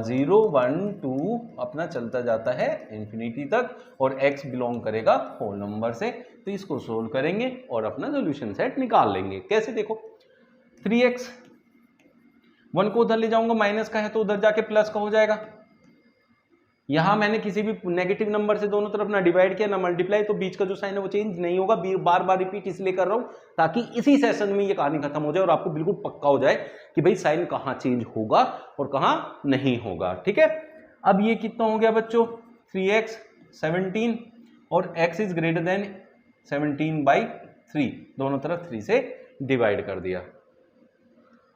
0 1 2 अपना चलता जाता है इंफिनिटी तक, और x बिलोंग करेगा होल नंबर से। तो इसको सोल्व करेंगे और अपना सोल्यूशन सेट निकाल लेंगे। कैसे? देखो 3x, 1 को उधर ले जाऊंगा, माइनस का है तो उधर जाके प्लस का हो जाएगा। यहां मैंने किसी भी नेगेटिव नंबर से दोनों तरफ ना डिवाइड किया ना मल्टीप्लाई, तो बीच का जो साइन है वो चेंज नहीं होगा। बार बार रिपीट इसलिए कर रहा हूं ताकि इसी सेशन में ये कहानी खत्म हो जाए और आपको बिल्कुल पक्का हो जाए कि भाई साइन कहां चेंज होगा और कहां नहीं होगा, ठीक है। अब ये कितना हो गया बच्चों? 3x 17, और x इज ग्रेटर देन 17/3, दोनों तरफ 3 से डिवाइड कर दिया।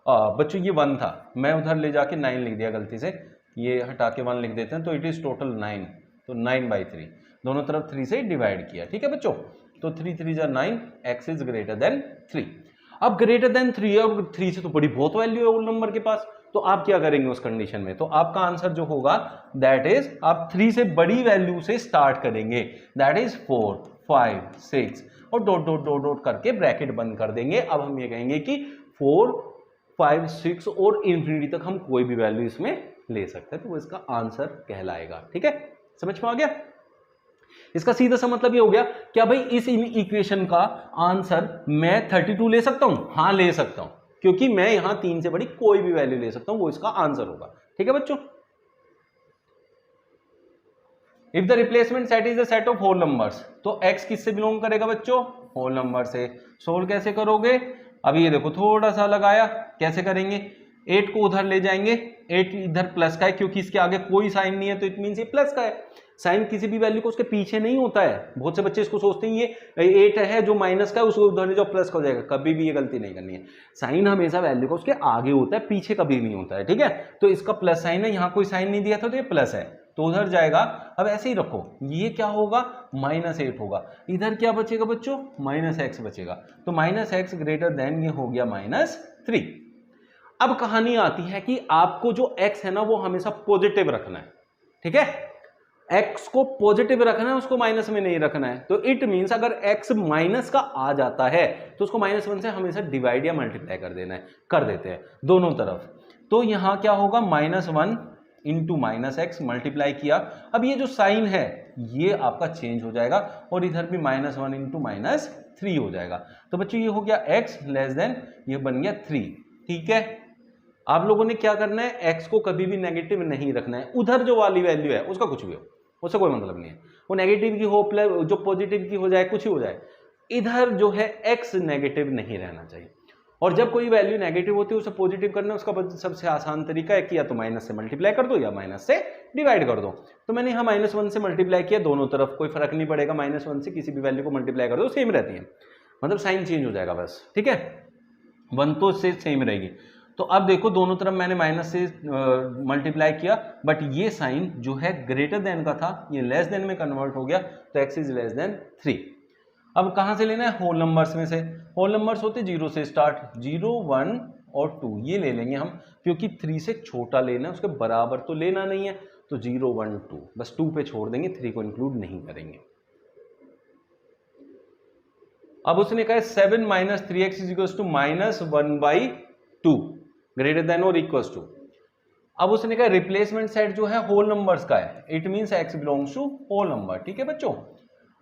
बच्चों ये 1 था, मैं उधर ले जाके 9 लिख दिया गलती से, ये हटा के 1 लिख देते हैं, तो इट इज टोटल 9, तो 9/3, दोनों तरफ 3 से डिवाइड किया, ठीक है बच्चों। तो 3 3 जा 9, x इज ग्रेटर देन 3। अब ग्रेटर देन 3 है, और 3 से तो बड़ी बहुत वैल्यू है होल नंबर के पास, तो आप क्या करेंगे उस कंडीशन में? तो आपका आंसर जो होगा दैट इज, आप 3 से बड़ी वैल्यू से स्टार्ट करेंगे, दैट इज 4 5 6, और डॉट डॉट डॉट डॉट करके ब्रैकेट बंद कर देंगे। अब हम ये कहेंगे कि 4 5 6 और इन्फिनिटी तक हम कोई भी वैल्यू इसमें ले सकते हैं, तो वो इसका आंसर कहलाएगा, ठीक है। समझ में आ गया? इसका सीधा सा मतलब ये हो गया, क्या भाई इस इक्वेशन का आंसर मैं 32 ले सकता हूं? हाँ ले सकता हूं, क्योंकि मैं यहां 3 से बड़ी कोई भी वैल्यू ले सकता हूं, वो इसका आंसर होगा, ठीक है बच्चों। If the replacement set is the set of whole numbers, तो x किससे बिलोंग करेगा बच्चों? होल नंबर से। सोल्व कैसे करोगे? अभी ये देखो थोड़ा सा लगाया, कैसे करेंगे? 8 को उधर ले जाएंगे, 8 इधर प्लस का है, क्योंकि इसके आगे कोई साइन नहीं है, तो इट मींस ये प्लस का है। साइन किसी भी वैल्यू को उसके पीछे नहीं होता है, बहुत से बच्चे इसको सोचते हैं ये 8 है जो माइनस का है, उसको उधर ले जाओ प्लस का हो जाएगा, कभी भी ये गलती नहीं करनी है। साइन हमेशा वैल्यू को उसके आगे होता है, पीछे कभी नहीं होता है, ठीक है। तो इसका प्लस साइन है, यहाँ कोई साइन नहीं दिया था तो ये प्लस है, तो उधर जाएगा। अब ऐसे ही रखो, ये क्या होगा? -8 होगा। इधर क्या बचेगा बच्चों? -x बचेगा, तो -x ग्रेटर देन ये हो गया -3। अब कहानी आती है कि आपको जो x है ना वो हमेशा पॉजिटिव रखना है, ठीक है। x को पॉजिटिव रखना है, उसको माइनस में नहीं रखना है। तो इट मींस अगर x माइनस का आ जाता है तो उसको -1 से हमेशा डिवाइड या मल्टीप्लाई कर देना है, कर देते हैं दोनों तरफ। तो यहां क्या होगा, -1 इंटू -x मल्टीप्लाई किया। अब ये जो साइन है ये आपका चेंज हो जाएगा और इधर भी -1 इंटू -3 हो जाएगा। तो बच्चों ये हो गया x लेस देन, ये बन गया 3। ठीक है, आप लोगों ने क्या करना है, x को कभी भी नेगेटिव नहीं रखना है। उधर जो वाली वैल्यू है उसका कुछ भी हो, उससे कोई मतलब नहीं है, वो नेगेटिव की हो प्लस जो पॉजिटिव की हो जाए, कुछ ही हो जाए। इधर जो है x नेगेटिव नहीं रहना चाहिए। और जब कोई वैल्यू नेगेटिव होती है उसे पॉजिटिव करना, उसका सबसे आसान तरीका है कि या तो माइनस से मल्टीप्लाई कर दो या माइनस से डिवाइड कर दो। तो मैंने यहाँ -1 से मल्टीप्लाई किया, दोनों तरफ कोई फर्क नहीं पड़ेगा, -1 से किसी भी वैल्यू को मल्टीप्लाई कर दो सेम रहती है, मतलब साइन चेंज हो जाएगा बस। ठीक है, 1 तो से सेम रहेगी। तो अब देखो दोनों तरफ मैंने माइनस से मल्टीप्लाई किया, बट ये साइन जो है ग्रेटर देन का था ये लेस देन में कन्वर्ट हो गया, तो x इज लेस देन 3। अब कहां से लेना है, होल नंबर्स में से। होल नंबर्स होते 0 से स्टार्ट, 0 1 और 2 ये ले लेंगे हम, क्योंकि 3 से छोटा लेना है, उसके बराबर तो लेना नहीं है। तो 0 1 2 बस 2 पे छोड़ देंगे, 3 को इंक्लूड नहीं करेंगे। अब उसने कहा 7 - 3x इज -1/2 ग्रेटर देन और इक्वल टू। अब उसने कहा रिप्लेसमेंट सेट जो है होल नंबर्स का है, it means x belongs to whole number. ठीक है बच्चों,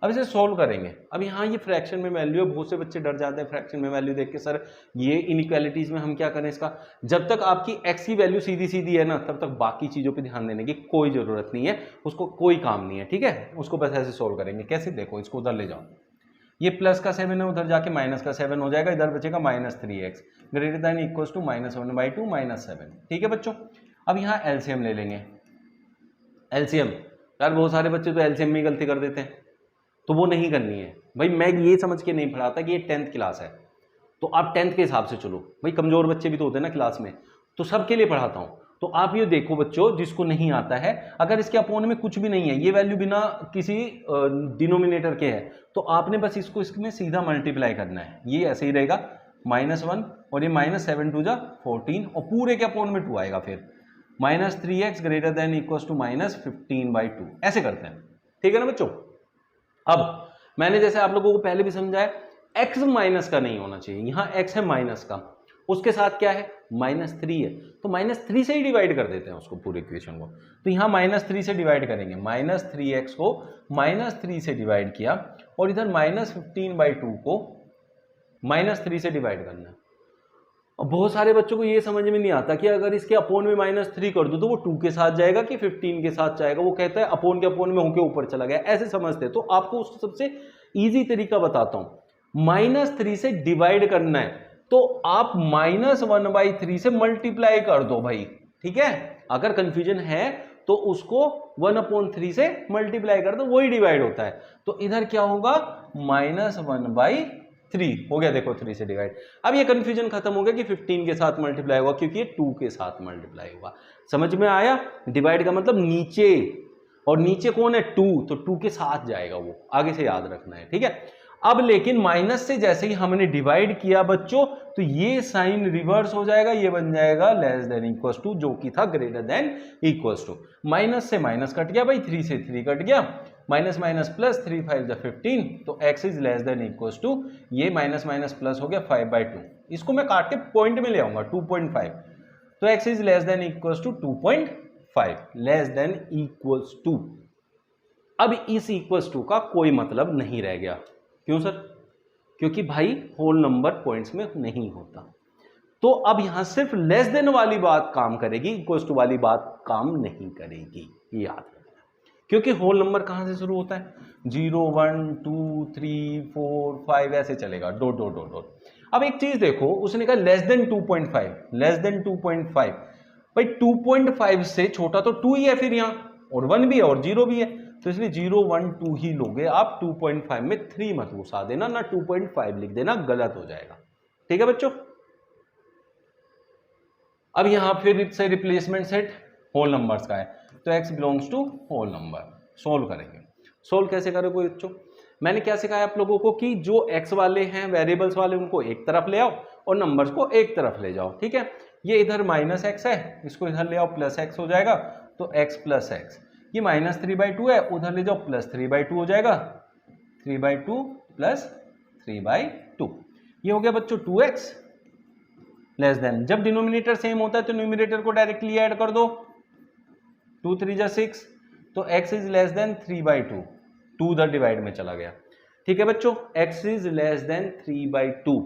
अब इसे सोल्व करेंगे। अब यहाँ ये फ्रैक्शन में वैल्यू है, बहुत से बच्चे डर जाते हैं फ्रैक्शन में वैल्यू देख के, सर ये इनइक्वालिटीज में हम क्या करें इसका। जब तक आपकी x की वैल्यू सीधी सीधी है ना, तब तक बाकी चीजों पे ध्यान देने की कोई जरूरत नहीं है, उसको कोई काम नहीं है। ठीक है, उसको बस ऐसे सोल्व करेंगे। कैसे, देखो इसको उधर ले जाओ, ये प्लस का 7 है, उधर जाके माइनस का 7 हो जाएगा, इधर बचेगा -3x greater than equal to -1/2 -7। ठीक है बच्चों, अब यहाँ एलसीएम ले लेंगे। एलसीएम यार बहुत सारे बच्चे तो एलसीएम में गलती कर देते हैं, तो वो नहीं करनी है भाई। मैं ये समझ के नहीं पढ़ाता कि ये 10th क्लास है तो आप 10th के हिसाब से चलो भाई, कमजोर बच्चे भी तो होते हैं ना क्लास में, तो सबके लिए पढ़ाता हूँ। तो आप ये देखो बच्चों, जिसको नहीं आता है, अगर इसके अपोन में कुछ भी नहीं है, ये वैल्यू बिना किसी डिनोमिनेटर के है, तो आपने बस इसको इसमें सीधा मल्टीप्लाई करना है। ये ऐसे ही रहेगा -1 और ये -7 2 जा 14 और पूरे के अपोन में 2 आएगा, फिर -3x greater than equal to -15/2 ऐसे करते हैं। ठीक है ना बच्चों। अब मैंने जैसे आप लोगों को पहले भी समझाया, x माइनस का नहीं होना चाहिए, यहां x है माइनस का, उसके साथ क्या है -3 है, तो -3 से ही डिवाइड कर देते हैं उसको, पूरे इक्वेशन को। तो यहां -3 से डिवाइड करेंगे, -3x को -3 से डिवाइड किया और इधर -15/2 को -3 से डिवाइड करना है। और बहुत सारे बच्चों को ये समझ में नहीं आता कि अगर इसके अपोन में -3 कर दो तो वो 2 के साथ जाएगा कि 15 के साथ जाएगा। वो कहता है अपोन के अपोन में होके ऊपर चला गया, ऐसे समझते। तो आपको उसका सबसे इजी तरीका बताता हूं, -3 से डिवाइड करना है तो आप -1/3 से मल्टीप्लाई कर दो भाई। ठीक है, अगर कंफ्यूजन है तो उसको 1/3 से मल्टीप्लाई कर दो, वही डिवाइड होता है। तो इधर क्या होगा, -1/3 हो गया, देखो 3 से डिवाइड। अब ये कंफ्यूजन खत्म हो गया कि 15 के साथ मल्टीप्लाई होगा, क्योंकि ये 2 के साथ मल्टीप्लाई होगा। समझ में आया, डिवाइड का मतलब नीचे, और नीचे कौन है 2, तो 2 के साथ जाएगा वो, आगे से याद रखना है। ठीक है, अब लेकिन माइनस से जैसे ही हमने डिवाइड किया बच्चों, तो ये साइन रिवर्स हो जाएगा, ये बन जाएगा लेस देन इक्वल टू, जो कि था greater than equal to. Minus से माइनस कट गया भाई, 3 से 3 कट गया, माइनस माइनस प्लस, 3 5 जा 15, तो x is less than equal to, ये माइनस माइनस प्लस हो गया 5/2। इसको मैं काट के पॉइंट में ले आऊंगा 2.5, तो x is less than equal to 2.5, less than equal to. अब इस इक्वल टू का कोई मतलब नहीं रह गया। क्यों सर? क्योंकि भाई होल नंबर पॉइंट्स में नहीं होता। तो अब यहां सिर्फ लेस देन वाली बात काम करेगी, इक्वल टू वाली बात काम नहीं करेगी, याद रखना। क्योंकि होल नंबर कहां से शुरू होता है, 0 1 2 3 4 5 ऐसे चलेगा, डॉट डॉट डॉट डॉट। अब एक चीज देखो, उसने कहा लेस देन 2.5, लेस देन 2.5, भाई 2.5 से छोटा तो 2 ही है फिर यहां, और 1 भी है और 0 भी है, तो इसलिए 0 1 2 ही लोगे आप। 2.5 में 3 मत घुसा देना, ना 2.5 लिख देना, गलत हो जाएगा। ठीक है बच्चों। अब यहां फिर से रिप्लेसमेंट सेट होल नंबर्स का है, तो x belongs to whole number. Solve करेंगे। सोल्व कैसे करोगे बच्चों? मैंने क्या सिखाया आप लोगों को कि जो x वाले हैं वेरिएबल्स वाले, उनको एक तरफ ले आओ और नंबर्स को एक तरफ ले जाओ। ठीक है, ये इधर -x है, इसको इधर ले आओ, +x हो जाएगा, तो x + x। ये -3/2 है, उधर ले जाओ +3/2 हो जाएगा, 3/2 + 3/2। ये हो गया बच्चों 2x लेस देन, जब डिनोमिनेटर सेम होता है तो न्यूमिनेटर को डायरेक्टली ऐड कर दो, 2 3 जा 6, तो x इज लेस देन 3/2, 2 उधर डिवाइड में चला गया। ठीक है बच्चों, x इज लेस देन 3/2,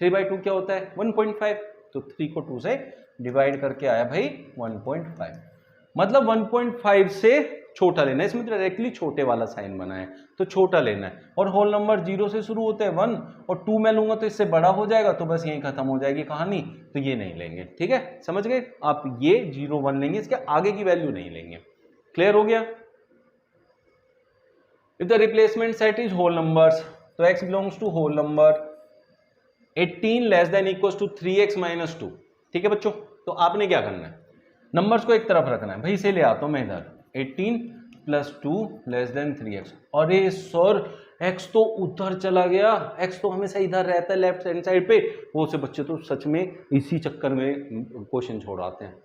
3/2 क्या होता है 1.5, तो 3 को 2 से डिवाइड करके आया भाई 1.5, मतलब 1.5 से छोटा लेना है, इसमें डायरेक्टली छोटे वाला साइन बना है तो छोटा लेना है, और होल नंबर 0 से शुरू होते हैं 1 और 2 में लूंगा तो इससे बड़ा हो जाएगा, तो बस यहीं खत्म हो जाएगी कहानी, तो ये नहीं लेंगे। ठीक है, समझ गए आप, ये 0 1 लेंगे, इसके आगे की वैल्यू नहीं लेंगे। क्लियर हो गया। If the replacement set is whole numbers, तो x belongs to whole number, 18 less than equals to 3x - 2। ठीक है बच्चों, तो आपने क्या करना है, नंबर्स को एक तरफ रखना है, भाई इसे ले आता हूं मैं इधर, 18 + 2 लेस देन 3x। अरे सर x तो उधर चला गया, x तो हमेशा इधर रहता है लेफ्ट हैंड साइड पे, वो से बच्चे तो सच में इसी चक्कर में क्वेश्चन छोड़ाते हैं।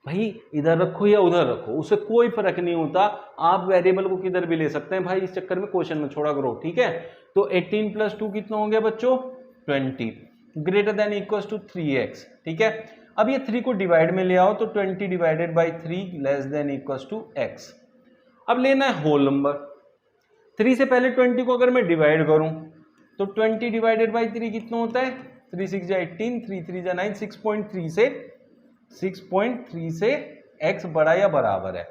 भाई इधर रखो या उधर रखो, उससे कोई फर्क नहीं होता, आप वेरिएबल को किधर भी ले सकते हैं भाई, इस चक्कर में क्वेश्चन में छोड़ा करो। ठीक है, तो 18 + 2 कितना हो गया बच्चों 20, greater than equals to 3x। ठीक है, अब ये 3 को डिवाइड में ले आओ, तो 20 divided by 3 less than equals to x। अब लेना है होल नंबर, 3 से पहले 20 को अगर मैं डिवाइड करूं तो 20 डिवाइडेड बाई 3 कितना होता है, 3 6 जा 18, 3 3 जा 9, 6.3 से x बड़ा या बराबर है,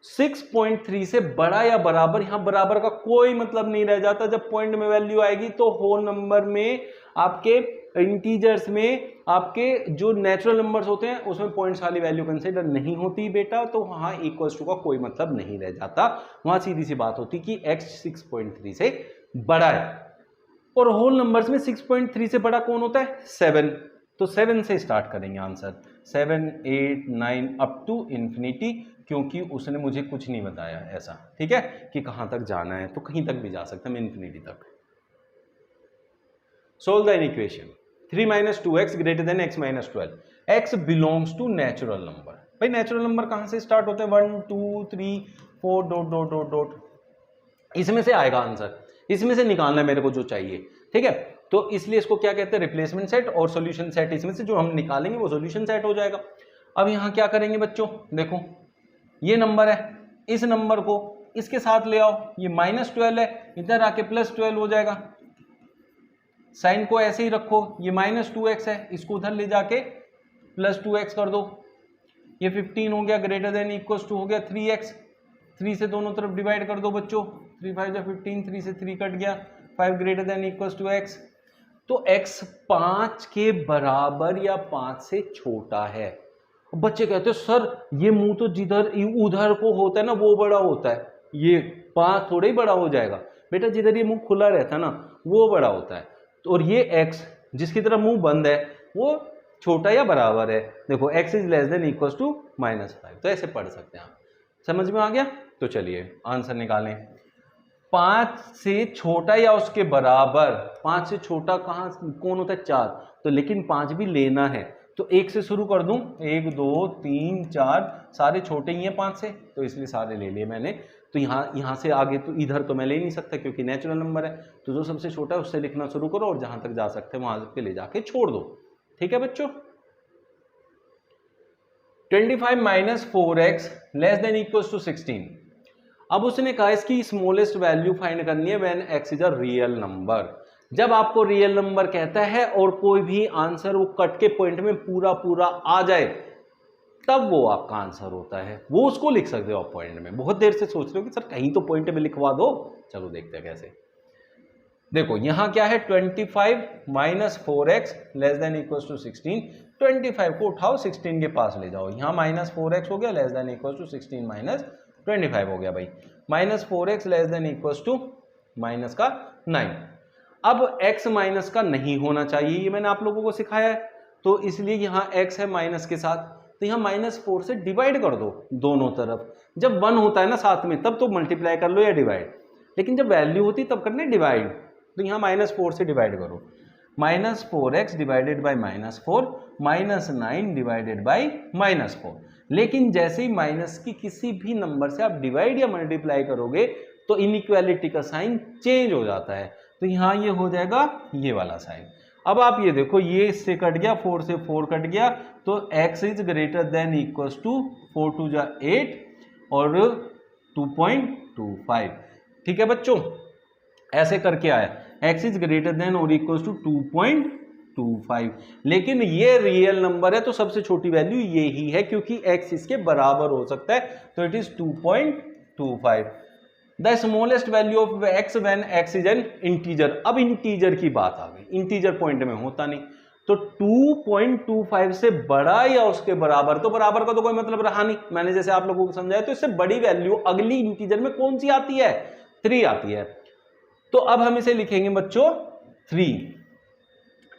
6.3 से बड़ा या बराबर, यहां बराबर का कोई मतलब नहीं रह जाता, जब पॉइंट में वैल्यू आएगी तो होल नंबर में आपके इंटीजर्स में आपके जो नेचुरल नंबर्स होते हैं उसमें पॉइंट्स वाली वैल्यू कंसीडर नहीं होती बेटा, तो वहां इक्वल्स टू का कोई मतलब नहीं रह जाता, वहां सीधी सी बात होती कि x 6.3 से बड़ा है। और होल नंबर्स में 6.3 से बड़ा कौन होता है 7, तो 7 से स्टार्ट करेंगे आंसर, 7 8 9 अप टू इंफिनिटी, क्योंकि उसने मुझे कुछ नहीं बताया ऐसा, ठीक है, कि कहां तक जाना है, तो कहीं तक भी जा सकते हैं इंफिनिटी तक। Solve the equation 3 - 2x greater than x - 12, x belongs to natural number. भाई नेचुरल नंबर कहां से स्टार्ट होते हैं 1 2 3 4 डॉट डॉट डॉट डॉट, इसमें से आएगा आंसर, इसमें से निकालना है मेरे को जो चाहिए। ठीक है, तो इसलिए इसको क्या कहते हैं रिप्लेसमेंट सेट, और सॉल्यूशन सेट, इसमें से जो हम निकालेंगे वो सॉल्यूशन सेट हो जाएगा। अब यहां क्या करेंगे बच्चों, देखो ये नंबर है, इस नंबर को इसके साथ ले आओ, ये -12 है, इधर आके +12 हो जाएगा, साइन को ऐसे ही रखो, ये -2x है, इसको उधर ले जाके +2x कर दो, ये 15 हो गया, ग्रेटर देन इक्वल्स टू हो गया 3x, 3 से दोनों तरफ डिवाइड कर दो बच्चों, 3 5 जा 15, 3 से 3 कट गया, 5 greater than equals to x, तो x 5 के बराबर या 5 से छोटा है। बच्चे कहते हैं सर ये मुंह तो जिधर उधर को होता है ना वो बड़ा होता है, ये 5 थोड़ा ही बड़ा हो जाएगा बेटा, जिधर ये मुंह खुला रहता है ना वो बड़ा होता है, और ये x जिसकी तरह मुंह बंद है वो छोटा या बराबर है, देखो x is less than equals to -5, तो ऐसे पढ़ सकते हैं आप। समझ में आ गया, तो चलिए आंसर निकालें, 5 से छोटा या उसके बराबर, 5 से छोटा कहाँ कौन होता है 4, तो लेकिन 5 भी लेना है, तो 1 से शुरू कर दूं, 1 2 3 4, सारे छोटे ही हैं 5 से, तो इसलिए सारे ले लिए मैंने, तो यहाँ से आगे तो इधर तो मैं ले नहीं सकता क्योंकि नेचुरल नंबर है, तो जो सबसे छोटा है उससे लिखना शुरू करो और जहां तक जा सकते हैं वहां पे ले जाके छोड़ दो। ठीक है बच्चों, 25 - 4x less than equals to 16। अब उसने कहा इसकी स्मॉलेस्ट वैल्यू फाइंड करनी है when x is a real number. जब आपको रियल नंबर कहता है और कोई भी आंसर वो कट के पॉइंट में पूरा पूरा आ जाए तब वो आपका आंसर होता है, वो उसको लिख सकते हो आप पॉइंट में। बहुत देर से सोच रहे हो कि सर कहीं तो पॉइंट में लिखवा दो, चलो देखते हैं कैसे। देखो यहां क्या है 25 - 4x less than equals to 16, 25 को उठाओ 16 के पास ले जाओ, यहाँ -4x हो गया लेस देन इक्वल्स टू 16 - 25 हो गया भाई, -4x less than equals to -9। अब x माइनस का नहीं होना चाहिए, ये मैंने आप लोगों को सिखाया है, तो इसलिए यहाँ x है माइनस के साथ, तो यहाँ -4 से डिवाइड कर दो दोनों तरफ। जब 1 होता है ना साथ में तब तो मल्टीप्लाई कर लो या डिवाइड, लेकिन जब वैल्यू होती तब करना है डिवाइड, तो यहाँ -4 से डिवाइड करो, -4x divided by -4, -9 divided by -4। लेकिन जैसे ही माइनस की किसी भी नंबर से आप डिवाइड या मल्टीप्लाई करोगे तो इनइक्वालिटी का साइन चेंज हो जाता है। तो यहां ये हो जाएगा ये वाला साइन। अब आप ये देखो, ये इससे कट गया, 4 से 4 कट गया, तो x is greater than equal to 4 2 जा 8 और 2.25। ठीक है बच्चों, ऐसे करके आया x इज ग्रेटर देन और इक्वल टू 2.25। लेकिन ये रियल नंबर है तो सबसे छोटी वैल्यू ये ही है, क्योंकि x इसके बराबर हो सकता है, तो it is 2.25। The smallest value of x when x is an integer. अब इंटीजर की बात आ गई, इंटीजर पॉइंट में होता नहीं, तो 2.25 से बड़ा या उसके बराबर, तो बराबर का तो कोई मतलब रहा नहीं, मैंने जैसे आप लोगों को समझाया। तो इससे बड़ी वैल्यू अगली इंटीजर में कौन सी आती है? 3 आती है। तो अब हम इसे लिखेंगे बच्चों 3।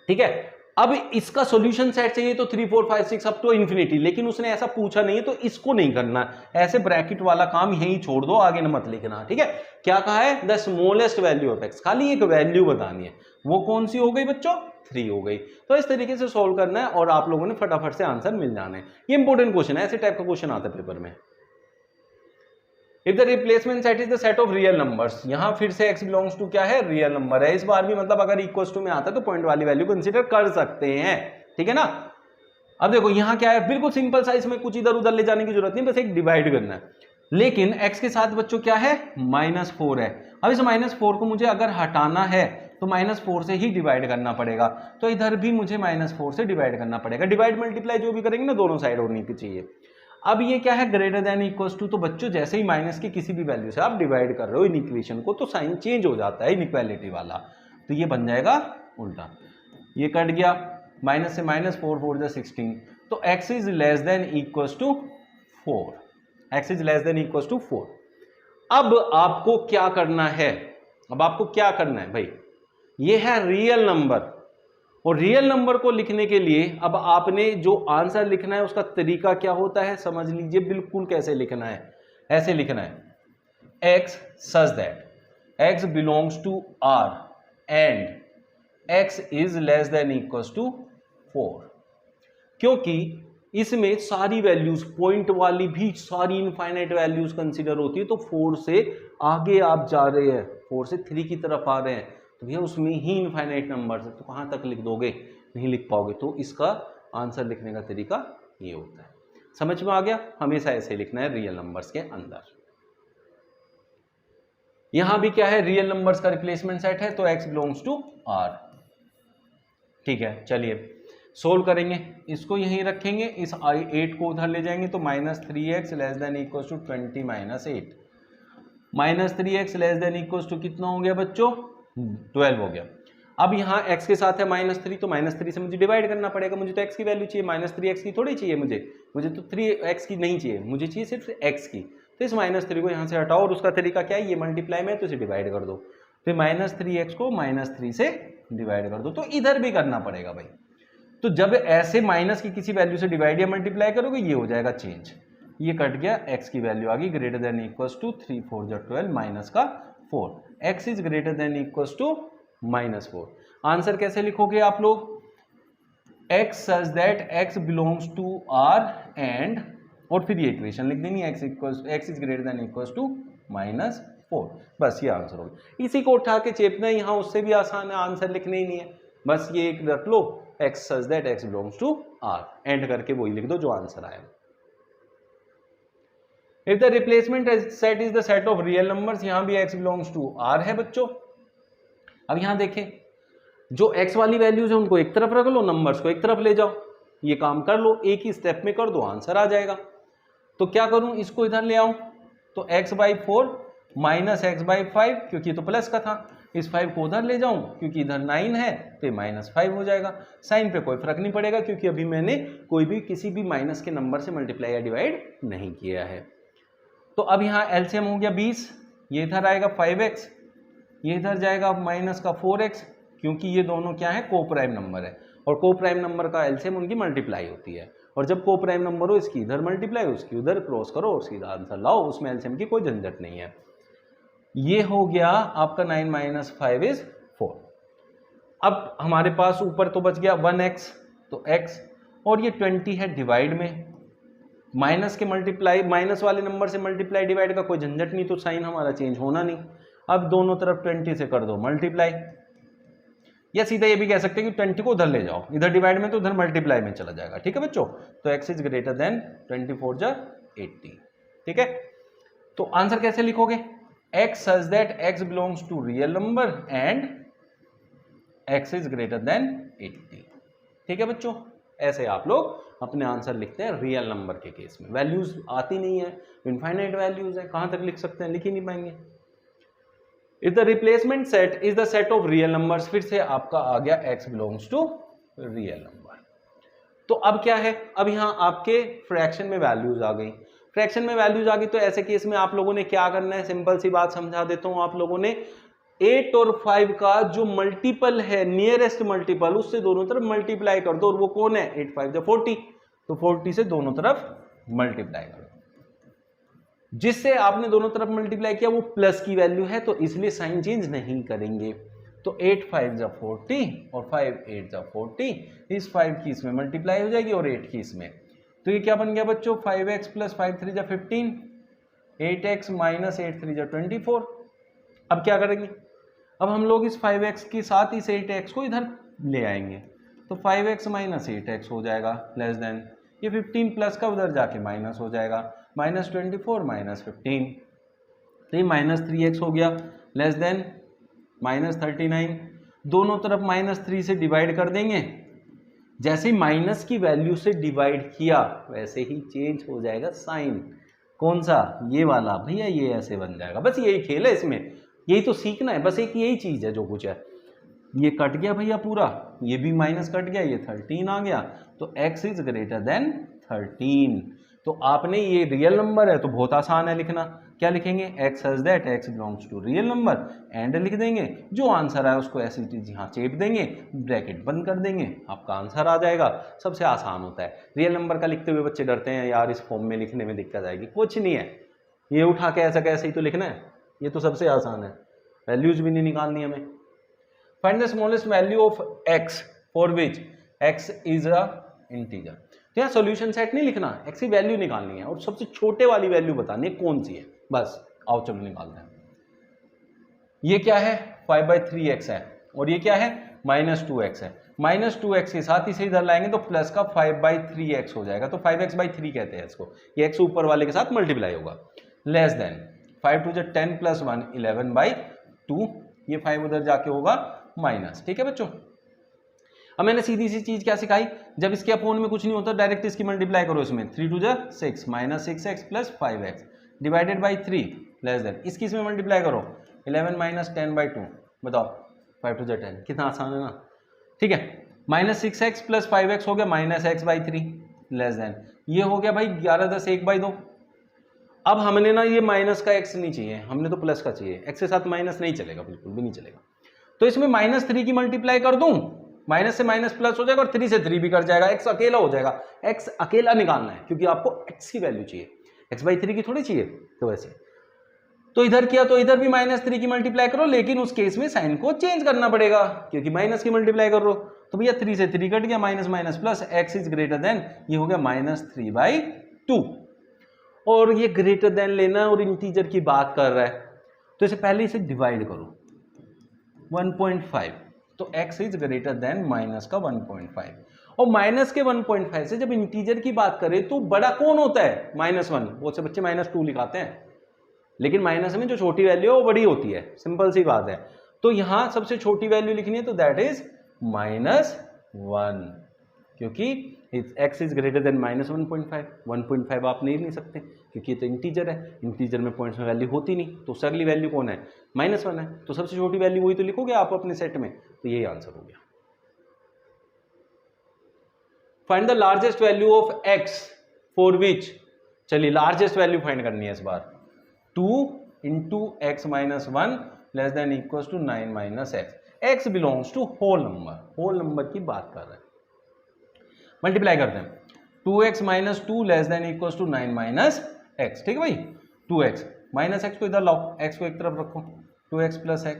ठीक है, अब इसका सॉल्यूशन सेट चाहिए तो 3 4 5 6 अप टू इंफिनिटी, लेकिन उसने ऐसा पूछा नहीं है तो इसको नहीं करना, ऐसे ब्रैकेट वाला काम यहीं छोड़ दो, आगे न मत लिखना। ठीक है, क्या कहा है? The smallest value of x, खाली एक वैल्यू बतानी है, वो कौन सी हो गई बच्चों? 3 हो गई। तो इस तरीके से सोल्व करना है और आप लोगों ने फटाफट से आंसर मिल जाना है। ये इंपॉर्टेंट क्वेश्चन है, ऐसे टाइप का क्वेश्चन आता है पेपर में। If the replacement set is the set of real numbers, यहां फिर से x बिलोंग्स टू क्या है? रियल नंबर है। इस बार भी मतलब अगर इक्वल्स टू में आता है तो पॉइंट वाली वैल्यू कंसीडर कर सकते हैं। ठीक है ना। अब देखो यहां क्या है, बिल्कुल सिंपल सा, इसमें कुछ इधर उधर ले जाने की जरूरत नहीं, बस एक डिवाइड करना है। लेकिन x के साथ बच्चों क्या है? -4 है। अब इस -4 को मुझे अगर हटाना है तो -4 से ही डिवाइड करना पड़ेगा, तो इधर भी मुझे -4 से डिवाइड करना पड़ेगा। डिवाइड मल्टीप्लाई जो भी करेंगे ना, दोनों साइड होनी चाहिए। अब ये क्या है? ग्रेटर देन इक्वल्स टू, तो बच्चों जैसे ही माइनस की किसी भी वैल्यू से आप डिवाइड कर रहे हो इन इक्वेशन को, तो साइन चेंज हो जाता है इनइक्वालिटी वाला, तो ये बन जाएगा उल्टा। ये कट गया, माइनस से माइनस, 4 4 जा 16, तो x is less than equals to 4, x is less than equals to 4। अब आपको क्या करना है? अब आपको क्या करना है भाई? ये है रियल नंबर, और रियल नंबर को लिखने के लिए अब आपने जो आंसर लिखना है उसका तरीका क्या होता है समझ लीजिए बिल्कुल। कैसे लिखना है? ऐसे लिखना है, x such that x belongs to R and x is less than equals to 4, क्योंकि इसमें सारी वैल्यूज, पॉइंट वाली भी सारी इनफाइनाइट वैल्यूज कंसीडर होती है, तो 4 से आगे आप जा रहे हैं, 4 से 3 की तरफ आ रहे हैं, तो भैया उसमें ही इनफाइनाइट नंबर्स है, तो कहाँ तक लिख दोगे? नहीं लिख पाओगे। तो इसका आंसर लिखने का तरीका ये होता है। समझ में आ गया? हमेशा ऐसे लिखना है रियल नंबर्स के अंदर। यहां भी क्या है? रियल नंबर्स का रिप्लेसमेंट सेट है, तो x बिलोंग्स टू R। ठीक है, चलिए सोल्व करेंगे। इसको यहीं रखेंगे, इस 8 को उधर ले जाएंगे, तो -3x less than equal to 20 - 8, -3x less than equal to कितना हो गया बच्चों? 12 हो गया। अब यहाँ x के साथ है -3, तो -3 से मुझे डिवाइड करना पड़ेगा। मुझे तो x की वैल्यू चाहिए, -3x की थोड़ी चाहिए मुझे तो 3x की नहीं चाहिए, मुझे चाहिए सिर्फ x की। तो इस -3 को यहाँ से हटाओ, और उसका तरीका क्या है? ये मल्टीप्लाई में, तो इसे डिवाइड कर दो। फिर -3x को -3 से डिवाइड कर दो, तो इधर भी करना पड़ेगा भाई। तो जब ऐसे माइनस की किसी वैल्यू से डिवाइड या मल्टीप्लाई करोगे, ये हो जाएगा चेंज। ये कट गया, x की वैल्यू आ गई ग्रेटर देन इक्वल्स टू 3 4 जा 12 माइनस का 4, x is greater than equals to -4। Answer कैसे लिखोगे आप लोग? x such that x belongs to R and, और फिर ये इक्वेशन लिख देनी, x is greater than equals to -4। बस ये आंसर हो गया। इसी को उठा के चेपना है यहाँ, उससे भी आसान है, आंसर लिखने ही नहीं है, बस ये एक रख लो, x such that x belongs to R, and करके वही लिख दो जो आंसर आया। If the replacement set is the set of real numbers, यहां भी x belongs to R है बच्चों। अब यहां देखें, जो x वाली वैल्यूज है उनको एक तरफ रख लो, नंबर्स को एक तरफ ले जाओ, ये काम कर लो, एक ही स्टेप में कर दो, आंसर आ जाएगा। तो क्या करूं? इसको इधर ले आऊं, तो x/4 माइनस x/5, क्योंकि ये तो प्लस का था, इस 5 को उधर ले जाऊं क्योंकि इधर 9 है, तो ये -5 हो जाएगा। साइन पे कोई फर्क नहीं पड़ेगा, क्योंकि अभी मैंने कोई भी किसी भी माइनस के नंबर से मल्टीप्लाई या डिवाइड नहीं किया है। तो अब यहाँ एलसीएम हो गया 20, ये इधर आएगा 5x, ये इधर जाएगा माइनस का 4x, क्योंकि ये दोनों क्या है? को प्राइम नंबर है, और को प्राइम नंबर का एलसीएम उनकी मल्टीप्लाई होती है, और जब को प्राइम नंबर हो, इसकी इधर मल्टीप्लाई, उसकी उधर क्रॉस करो और सीधा आंसर लाओ, उसमें एलसीएम की कोई झंझट नहीं है। ये हो गया आपका 9 - 5 = 4। अब हमारे पास ऊपर तो बच गया 1x, तो x, और ये 20 है डिवाइड में, माइनस के मल्टीप्लाई, माइनस वाले नंबर से मल्टीप्लाई डिवाइड का कोई झंझट नहीं, तो साइन हमारा चेंज होना नहीं। अब दोनों तरफ 20 से कर दो मल्टीप्लाई, या सीधा ये भी कह सकते हैं कि 20 को उधर ले जाओ, इधर डिवाइड में तो उधर मल्टीप्लाई में चला जाएगा। ठीक है बच्चों, तो x इज ग्रेटर देन 24 जा 80। ठीक है, तो आंसर कैसे लिखोगे, x such that x belongs to real number and x is greater than 80। ठीक है बच्चों, ऐसे आप लोग अपने आंसर लिखते हैं रियल नंबर के केस में। वैल्यूज आती नहीं है, इनफाइनाइट वैल्यूज है, कहां तक लिख सकते हैं, लिख ही नहीं पाएंगे। If the replacement set is the set of real numbers, फिर से आपका आ गया x belongs to real number. तो अब क्या है, अब यहां आपके फ्रैक्शन में वैल्यूज आ गई, फ्रैक्शन में वैल्यूज आ गई, तो ऐसे केस में आप लोगों ने क्या करना है, सिंपल सी बात समझा देता हूं। आप लोगों ने 8 और 5 का जो मल्टीपल है, नियरेस्ट मल्टीपल, उससे दोनों तरफ मल्टीप्लाई कर दो, और वो कौन है, 8 5 जा 40, तो 40 से दोनों तरफ मल्टीप्लाई कर दो। जिससे आपने दोनों तरफ मल्टीप्लाई किया वो प्लस की वैल्यू है, तो इसलिए साइन चेंज नहीं करेंगे। तो 8 5 जा 40 और 5 8 जा 40, इस 5 की इसमें मल्टीप्लाई हो जाएगी और 8 की इसमें, तो ये क्या बन गया बच्चों, 5x प्लस 5 3 जा 15, 8x माइनस 8 3 जा 24। अब क्या करेंगे, अब हम लोग इस 5x के साथ इस 8x को इधर ले आएंगे, तो 5x माइनस 8x हो जाएगा लेस देन, ये 15 प्लस का उधर जाके माइनस हो जाएगा, माइनस 24 माइनस 15, तो ये माइनस 3x हो गया लेस देन माइनस 39। दोनों तरफ माइनस 3 से डिवाइड कर देंगे, जैसे ही माइनस की वैल्यू से डिवाइड किया वैसे ही चेंज हो जाएगा साइन, कौन सा, ये वाला भैया, ये ऐसे बन जाएगा। बस यही खेल है इसमें, यही तो सीखना है, बस एक यही चीज है जो कुछ है। ये कट गया भैया पूरा, ये भी माइनस कट गया, ये 13 आ गया, तो x इज ग्रेटर देन 13। तो आपने, ये रियल नंबर है तो बहुत आसान है लिखना, क्या लिखेंगे, x such that x belongs to real number and लिख देंगे, जो आंसर है उसको ऐसी चीज यहाँ चेप देंगे, ब्रैकेट बंद कर देंगे, आपका आंसर आ जाएगा। सबसे आसान होता है। रियल नंबर का लिखते हुए बच्चे डरते हैं, यार इस फॉर्म में लिखने में दिक्कत आएगी, कुछ नहीं है, ये उठा के ऐसा कैसे ही तो लिखना है, ये तो सबसे आसान है, वैल्यूज भी नहीं निकालनी हमें। Find the smallest value of x for which x is a integer. तो यहाँ सॉल्यूशन सेट नहीं लिखना, x की वैल्यू निकालनी है और सबसे छोटे वाली वैल्यू बतानी है कौन सी है, बस आओ चलो निकालते हैं। ये क्या है, 5/3x है, और ये क्या है, -2x है। -2x के साथ इसे इधर लाएंगे तो प्लस का 5/3x हो जाएगा, तो 5x/3 कहते हैं इसको, ये x ऊपर वाले के साथ मल्टीप्लाई होगा, लेस देन 5 2 10 + 1 11/2, ये 5 उधर जाके होगा माइनस। ठीक है बच्चों, अब मैंने सीधी सी चीज क्या सिखाई, जब इसके अपोन में कुछ नहीं होता डायरेक्ट इसकी मल्टीप्लाई करो, इसमें 3 2 जा 6 -6x + 5x divided by 3 less then, इसकी इसमें मल्टीप्लाई करो 11 - 10/2, बताओ 5 2 जा 10, कितना आसान है ना। ठीक है, -6x + 5x हो गया -x/3 लेस देन, ये हो गया भाई 11 10 1/2। अब हमने ना, ये माइनस का x नहीं चाहिए, हमने तो प्लस का चाहिए, x के साथ माइनस नहीं चलेगा, बिल्कुल भी नहीं चलेगा। तो इसमें -3 की मल्टीप्लाई कर दूं, माइनस से माइनस प्लस हो जाएगा और 3 से 3 भी कर जाएगा, x अकेला हो जाएगा। x अकेला निकालना है क्योंकि आपको x की वैल्यू चाहिए, x/3 की थोड़ी चाहिए। तो वैसे तो इधर किया तो इधर भी -3 की मल्टीप्लाई करो, लेकिन उस केस में साइन को चेंज करना पड़ेगा क्योंकि माइनस की मल्टीप्लाई कर रहे हो। तो भैया 3 से 3 कट गया, minus minus plus, x is greater then, ये हो गया -3/2, और ये ग्रेटर देन लेना और इंटीजर की बात कर रहा है, तो इसे पहले इसे डिवाइड करो 1.5, तो x is greater then minus का 1.5, और माइनस के 1.5 से जब इंटीजर की बात करें तो बड़ा कौन होता है, -1। बहुत से बच्चे -2 लिखाते हैं, लेकिन माइनस में जो छोटी वैल्यू है वो बड़ी होती है, सिंपल सी बात है। तो यहां सबसे छोटी वैल्यू लिखनी है, तो दैट इज -1, क्योंकि x इज ग्रेटर देन -1.5, 1.5 आप नहीं सकते क्योंकि ये तो इंटीजर है, इंटीजर में पॉइंट्स में वैल्यू होती नहीं, तो उससे अगली वैल्यू कौन है, -1 है, तो सबसे छोटी वैल्यू वही तो लिखोगे आप अपने सेट में, तो यही आंसर हो गया। Find the largest value of x for which, चलिए लार्जेस्ट वैल्यू फाइंड करनी है इस बार, 2 × x - 1 less than equals to 9 - x, x belongs to whole number की बात कर रहे हैं। मल्टीप्लाई करते हैं, 2x - 2 less than equals to 9 - x, ठीक है भाई, 2x -x को इधर लाओ, x को एक तरफ रखो, 2x + x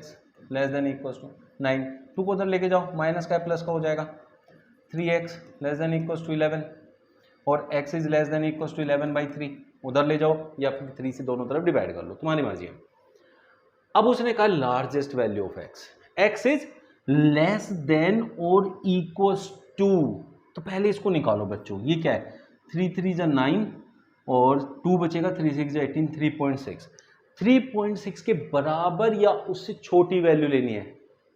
less than equal to 9, 2 को उधर लेके जाओ, माइनस का प्लस का हो जाएगा, 3x less than equal to 11 और x is less than equal to 11/3, उधर ले जाओ या फिर 3 से दोनों तरफ डिवाइड कर लो, तुम्हारी मर्जी है। अब उसने कहा largest value of x is less then और इक्वल टू, तो पहले इसको निकालो बच्चों, ये क्या है 3 3 जा 9 और 2 बचेगा, 3 6 जा 18, 3.6, 3.6 के बराबर या उससे छोटी वैल्यू लेनी है।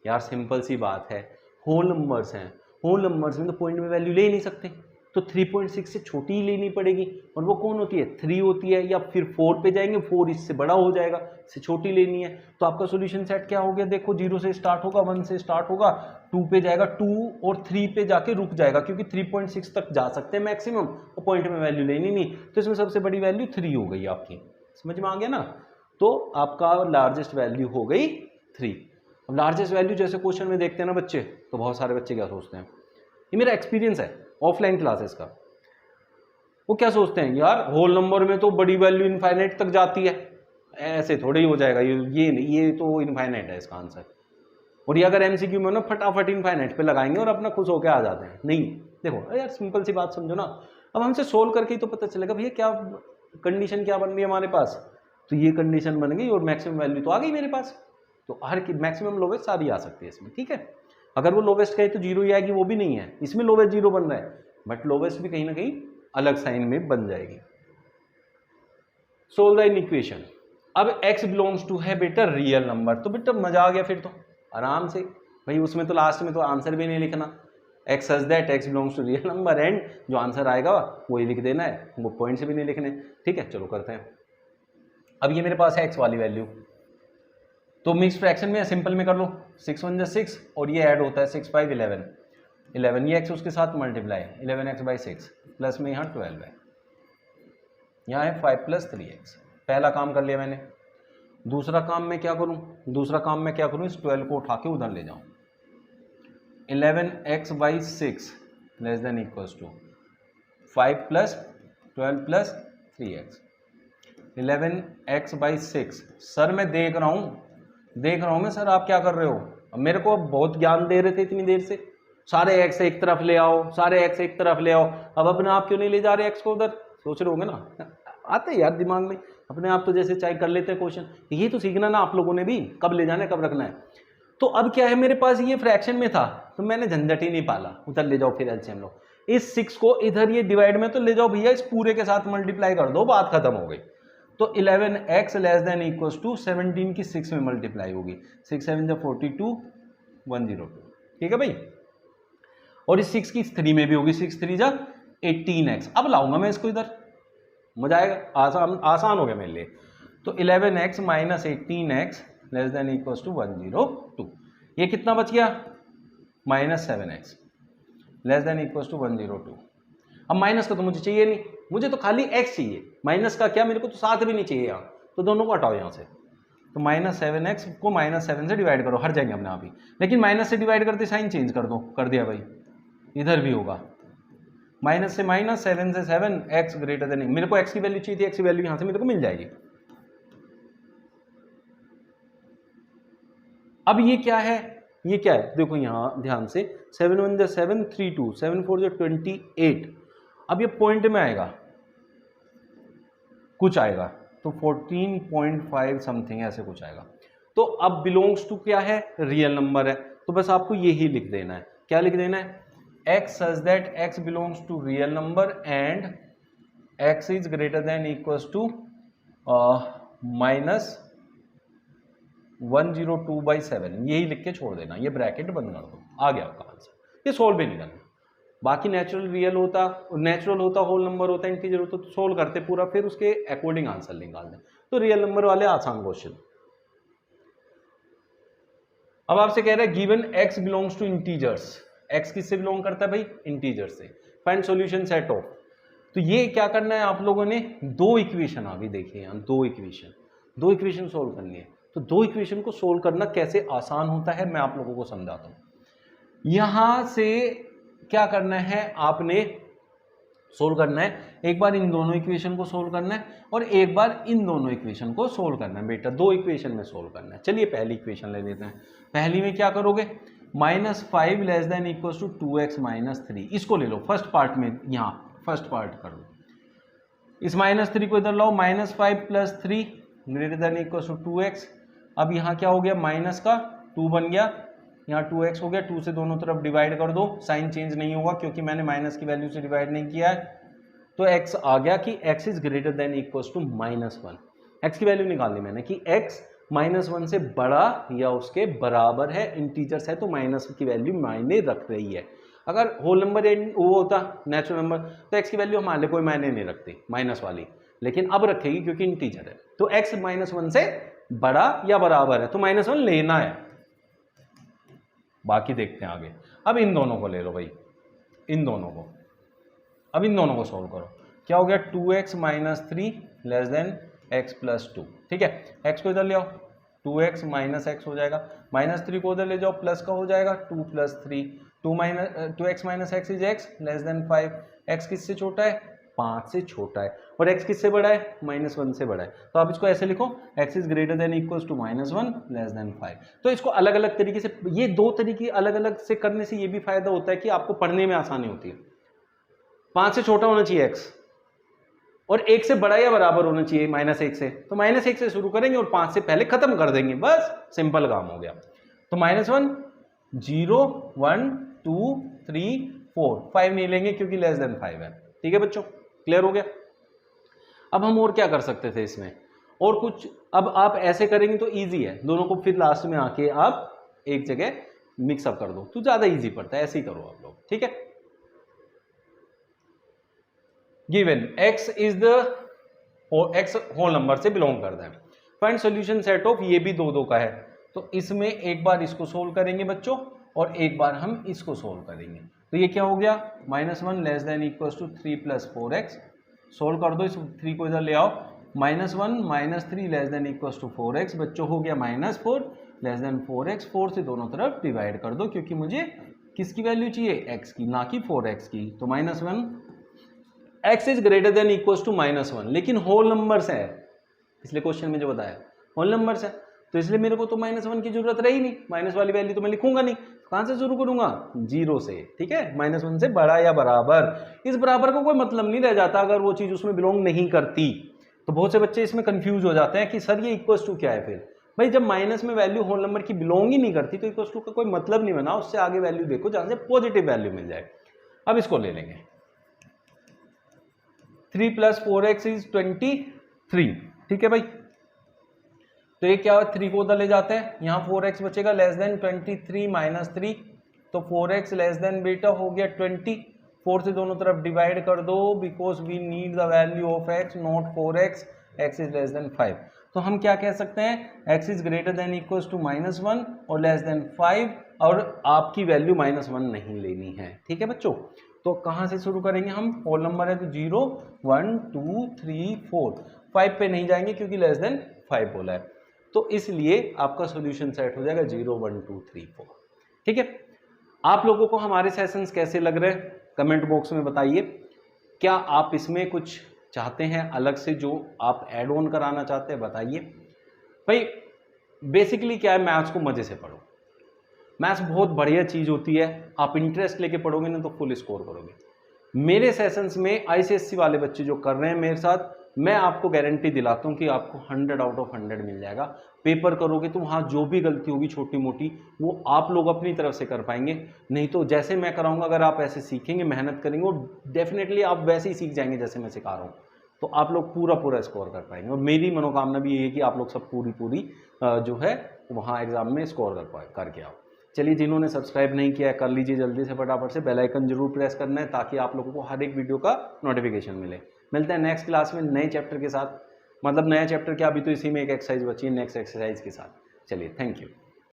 यार सिंपल सी बात है, होल नंबर्स हैं, होल नंबर्स में तो पॉइंट में वैल्यू ले ही नहीं सकते, तो 3.6 से छोटी ही लेनी पड़ेगी, और वो कौन होती है 3 होती है, या फिर 4 पे जाएंगे, 4 इससे बड़ा हो जाएगा, इससे छोटी लेनी है। तो आपका सॉल्यूशन सेट क्या हो गया, देखो 0 से स्टार्ट होगा, 1 से स्टार्ट होगा, 2 पे जाएगा, 2 और 3 पे जाके रुक जाएगा, क्योंकि 3.6 तक जा सकते हैं मैक्सिमम, और पॉइंट में वैल्यू लेनी नहीं, तो इसमें सबसे बड़ी वैल्यू 3 हो गई आपकी, समझ में आ गया ना। तो आपका लार्जेस्ट वैल्यू हो गई 3। अब लार्जेस्ट वैल्यू जैसे क्वेश्चन में देखते हैं ना बच्चे, तो बहुत सारे बच्चे क्या सोचते हैं, ये मेरा एक्सपीरियंस है ऑफलाइन क्लासेस का, वो क्या सोचते हैं यार होल नंबर में तो बड़ी वैल्यू इनफाइनाइट तक जाती है, ऐसे थोड़े ही हो जाएगा, ये तो इनफाइनाइट है इसका आंसर। और ये अगर एमसीक्यू में ना फटाफट इनफाइनाइट पे लगाएंगे और अपना खुश होकर आ जाते हैं, नहीं देखो यार सिंपल सी बात समझो ना, अब हमसे सोल्व करके ही तो पता चलेगा भैया क्या कंडीशन क्या बन रही है हमारे पास, तो ये कंडीशन बन गई और मैक्सिमम वैल्यू तो आ गई मेरे पास, तो हर की मैक्सिमम लोवेस्ट सारी आ सकती है इसमें, ठीक है। अगर वो लोवेस्ट कहे तो 0 ही आएगी, वो भी नहीं है, इसमें लोवेस्ट 0 बन रहा है, बट लोवेस्ट भी कहीं ना कहीं अलग साइन में बन जाएगी। Solve the equation. अब x बिलोंग्स टू है बेटा रियल नंबर, तो बेटा मजा आ गया फिर तो आराम से भाई, उसमें तो लास्ट में तो आंसर भी नहीं लिखना, x such that x belongs to real number, and जो आंसर आएगा वो ही लिख देना है, वो पॉइंट से भी नहीं लिखने, ठीक है। चलो करते हैं। अब ये मेरे पास है x वाली वैल्यू, तो मिक्स फ्रैक्शन में सिंपल में कर लो, 6 1 जा 6 और ये ऐड होता है 6 5 11, ये x उसके साथ मल्टीप्लाई 11x/6 प्लस में यहाँ 12 है, यहाँ है 5 + 3x। पहला काम कर लिया मैंने। दूसरा काम मैं क्या करूँ, इस 12 को उठा के उधर ले जाऊँ, 11x/6 less than equals to 5 + 12 + 3x, 11x/6। Sir मैं देख रहा हूँ मैं, सर आप क्या कर रहे हो, अब मेरे को बहुत ज्ञान दे रहे थे इतनी देर से, सारे x एक तरफ ले आओ, अब अपने आप क्यों नहीं ले जा रहे x को उधर, सोच रहे होंगे ना, आते हैं यार दिमाग में अपने आप, तो जैसे चाहे कर लेते हैं क्वेश्चन, ये तो सीखना ना आप लोगों ने भी, कब ले जाना है कब रखना है। तो अब क्या है, मेरे पास ये फ्रैक्शन में था तो मैंने झंझट ही नहीं पाला, उधर ले जाओ फिर एलसीएम लो, इस 6 को इधर ये डिवाइड में तो ले जाओ भैया, इस पूरे के साथ मल्टीप्लाई कर दो, बात खत्म हो गई। तो 11x less than equals to 17 की 6 में मल्टीप्लाई होगी, 6 7 जा 42 102, ठीक है भाई। और इस 6 की 3 में भी होगी, 6 3 जा 18x। अब लाऊंगा मैं इसको इधर, मजा आएगा, आसान हो गया मेरे लिए। तो 11x - 18x less than equals to 102, ये कितना बच गया -7x less than equals to 102। अब माइनस का तो मुझे चाहिए नहीं, मुझे तो खाली x चाहिए, माइनस का क्या, मेरे को तो साथ भी नहीं चाहिए यहाँ, तो दोनों को हटाओ यहाँ से। तो -7x को -7 से डिवाइड करो, हट जाएंगे अपने आप ही, लेकिन माइनस से डिवाइड करते साइन चेंज कर दो, कर दिया भाई, इधर भी होगा माइनस से माइनस, 7 से 7, x ग्रेटर देन, मेरे को x की वैल्यू चाहिए थी, x की वैल्यू यहां से मेरे को मिल जाएगी। अब ये क्या है, देखो यहां ध्यान से, 7 1 जा 7 3 2, 7 4 जा 28। अब ये पॉइंट में आएगा, कुछ आएगा तो 14.5 समथिंग ऐसे कुछ आएगा। तो अब बिलोंग्स टू क्या है, रियल नंबर है, तो बस आपको यही लिख देना है। क्या लिख देना है, x such that x belongs to real number and x is greater than equals to -102/7, यही लिख के छोड़ देना, ये ब्रैकेट बंद कर दो, आ गया आपका आंसर। ये सोल्व भी नहीं करना, बाकी नेचुरल रियल होता, होल नंबर होता, इंटीजर होता तो सोल्व करते पूरा, फिर उसके अकॉर्डिंग आंसर निकाल दें। तो रियल नंबर वाले आसान क्वेश्चन। अब आपसे कह रहा है given x belongs to integers, x किससे बिलोंग करता है भाई, इंटीजर से, फाइंड सॉल्यूशन सेट ऑफ। तो ये क्या करना है आप लोगों ने, 2 इक्वेशन आ गई, देखिए यहाँ 2 इक्वेशन सोल्व करनी है। तो 2 इक्वेशन को सोल्व करना कैसे आसान होता है मैं आप लोगों को समझाता हूँ। यहां से क्या करना है, आपने सोल्व करना है, एक बार इन दोनों इक्वेशन को सोल्व करना है और एक बार इन दोनों इक्वेशन को सोल्व करना है बेटा, दो इक्वेशन में सोल्व करना है। चलिए पहली इक्वेशन ले लेते हैं। पहली में क्या करोगे, -5 less than equal to 2x - 3, इसको ले लो फर्स्ट पार्ट में, यहाँ फर्स्ट पार्ट कर लो। इस -3 को इधर लाओ, -5 + 3 greater than equal to 2x। अब यहाँ क्या हो गया, माइनस का 2 बन गया, यहाँ 2x हो गया, 2 से दोनों तरफ डिवाइड कर दो, साइन चेंज नहीं होगा क्योंकि मैंने माइनस की वैल्यू से डिवाइड नहीं किया है। तो x आ गया कि x is greater than equal to -1। x की वैल्यू निकालनी मैंने कि x -1 से बड़ा या उसके बराबर है, इंटीजर्स है तो माइनस की वैल्यू मायने रख रही है। अगर होल नंबर वो होता नेचुरल नंबर तो x की वैल्यू हमारे लिए कोई मायने नहीं रखती माइनस वाली, लेकिन अब रखेगी क्योंकि इंटीजर है। तो x -1 से बड़ा या बराबर है तो -1 लेना है, बाकी देखते हैं आगे। अब इन दोनों को ले लो भाई, इन दोनों को, अब इन दोनों को सॉल्व करो। क्या हो गया, 2x - 3 लेस देन x + 2, ठीक है। x को इधर ले आओ, 2x - x हो जाएगा, -3 को उधर ले जाओ, प्लस का हो जाएगा 2 + 3, 2x - x is x less than 5। x किससे छोटा है, 5 से छोटा है, और x किससे बड़ा है, -1 से बड़ा है। तो आप इसको ऐसे लिखो, x is greater than equal to -1 less than 5। तो इसको अलग अलग तरीके से, ये दो तरीके अलग अलग से करने से ये भी फायदा होता है कि आपको पढ़ने में आसानी होती है। 5 से छोटा होना चाहिए x, और 1 से बड़ा या बराबर होना चाहिए -1 से, तो -1 से शुरू करेंगे और 5 से पहले खत्म कर देंगे, बस सिंपल काम हो गया। तो -1 0 1 2 3 4, 5 नहीं लेंगे क्योंकि लेस देन 5 है, ठीक है बच्चों, क्लियर हो गया। अब हम और क्या कर सकते थे इसमें, और कुछ, अब आप ऐसे करेंगे तो इजी है, दोनों को फिर लास्ट में आके आप एक जगह मिक्सअप कर दो तो ज्यादा इजी पड़ता है, ऐसे ही करो आप लोग, ठीक है। Given x is the x whole number से बिलोंग करता है, फाइंड सॉल्यूशन सेट ऑफ, ये भी 2 का है, तो इसमें एक बार इसको सोल्व करेंगे बच्चों और एक बार हम इसको सोल्व करेंगे। तो ये क्या हो गया, -1 less than equal to 3 + 4x, solve कर दो, इस 3 को इधर ले आओ, -1 - 3 less than equal to 4x, बच्चों हो गया -4 लेस देन 4x, 4 से दोनों तरफ डिवाइड कर दो क्योंकि मुझे किसकी वैल्यू चाहिए, x की, ना कि 4x की। तो -1, x is greater than equal to -1, लेकिन होल नंबर से है, पिछले क्वेश्चन में जो बताया होल नंबर से, तो इसलिए मेरे को तो -1 की जरूरत रही नहीं, माइनस वाली वैल्यू तो मैं लिखूंगा नहीं, कहां से शुरू करूंगा, 0 से, ठीक है। -1 से बड़ा या बराबर, इस बराबर का कोई मतलब नहीं रह जाता अगर वो चीज उसमें बिलोंग नहीं करती। तो बहुत से बच्चे इसमें कंफ्यूज हो जाते हैं कि सर ये इक्वल टू क्या है। फिर भाई जब माइनस में वैल्यू होल नंबर की बिलोंग ही नहीं करती तो इक्वल टू का कोई मतलब नहीं बना, उससे आगे वैल्यू देखो जहां से पॉजिटिव वैल्यू मिल जाए। अब इसको ले लेंगे, 3 + 4x इज 23, ठीक है भाई। तो ये क्या है, 3 को उधर ले जाते हैं, यहाँ 4x बचेगा लेस देन 23 - 3, तो 4x लेस देन बेटा हो गया 20, 4 से दोनों तरफ डिवाइड कर दो, because we need the value of x not 4x, x is less than 5। तो हम क्या कह सकते हैं, x is greater than equal to -1 और लेस देन 5, और आपकी वैल्यू -1 नहीं लेनी है, ठीक है बच्चों। तो कहाँ से शुरू करेंगे हम, होल नंबर है तो 0 1 2 3 4, 5 पे नहीं जाएंगे क्योंकि लेस देन 5 बोला है, तो इसलिए आपका सॉल्यूशन सेट हो जाएगा 0 1 2 3 4, ठीक है। आप लोगों को हमारे सेशंस कैसे लग रहे हैं कमेंट बॉक्स में बताइए। क्या आप इसमें कुछ चाहते हैं अलग से जो आप ऐड ऑन कराना चाहते हैं, बताइए। भाई बेसिकली क्या है, मैथ्स को मजे से पढ़ो, मैथ्स बहुत बढ़िया चीज़ होती है, आप इंटरेस्ट लेके पढ़ोगे ना तो फुल स्कोर करोगे। मेरे सेशंस में आईसीएससी वाले बच्चे जो कर रहे हैं मेरे साथ, मैं आपको गारंटी दिलाता हूँ कि आपको 100 आउट ऑफ 100 मिल जाएगा। पेपर करोगे तो वहाँ जो भी गलती होगी छोटी मोटी वो आप लोग अपनी तरफ से कर पाएंगे, नहीं तो जैसे मैं कराऊंगा अगर आप ऐसे सीखेंगे, मेहनत करेंगे और डेफिनेटली आप वैसे ही सीख जाएंगे जैसे मैं सिखा रहा हूँ, तो आप लोग पूरा स्कोर कर पाएंगे। और मेरी मनोकामना भी यही है कि आप लोग सब पूरी जो है वहाँ एग्जाम में स्कोर करके आओ। चलिए, जिन्होंने सब्सक्राइब नहीं किया है कर लीजिए जल्दी से, फटाफट से बेल आइकन जरूर प्रेस करना है ताकि आप लोगों को हर एक वीडियो का नोटिफिकेशन मिले। मिलते हैं नेक्स्ट क्लास में नए चैप्टर के साथ, मतलब नया चैप्टर क्या, अभी तो इसी में एक एक्सरसाइज बची है नेक्स्ट एक्सरसाइज के साथ। चलिए, थैंक यू।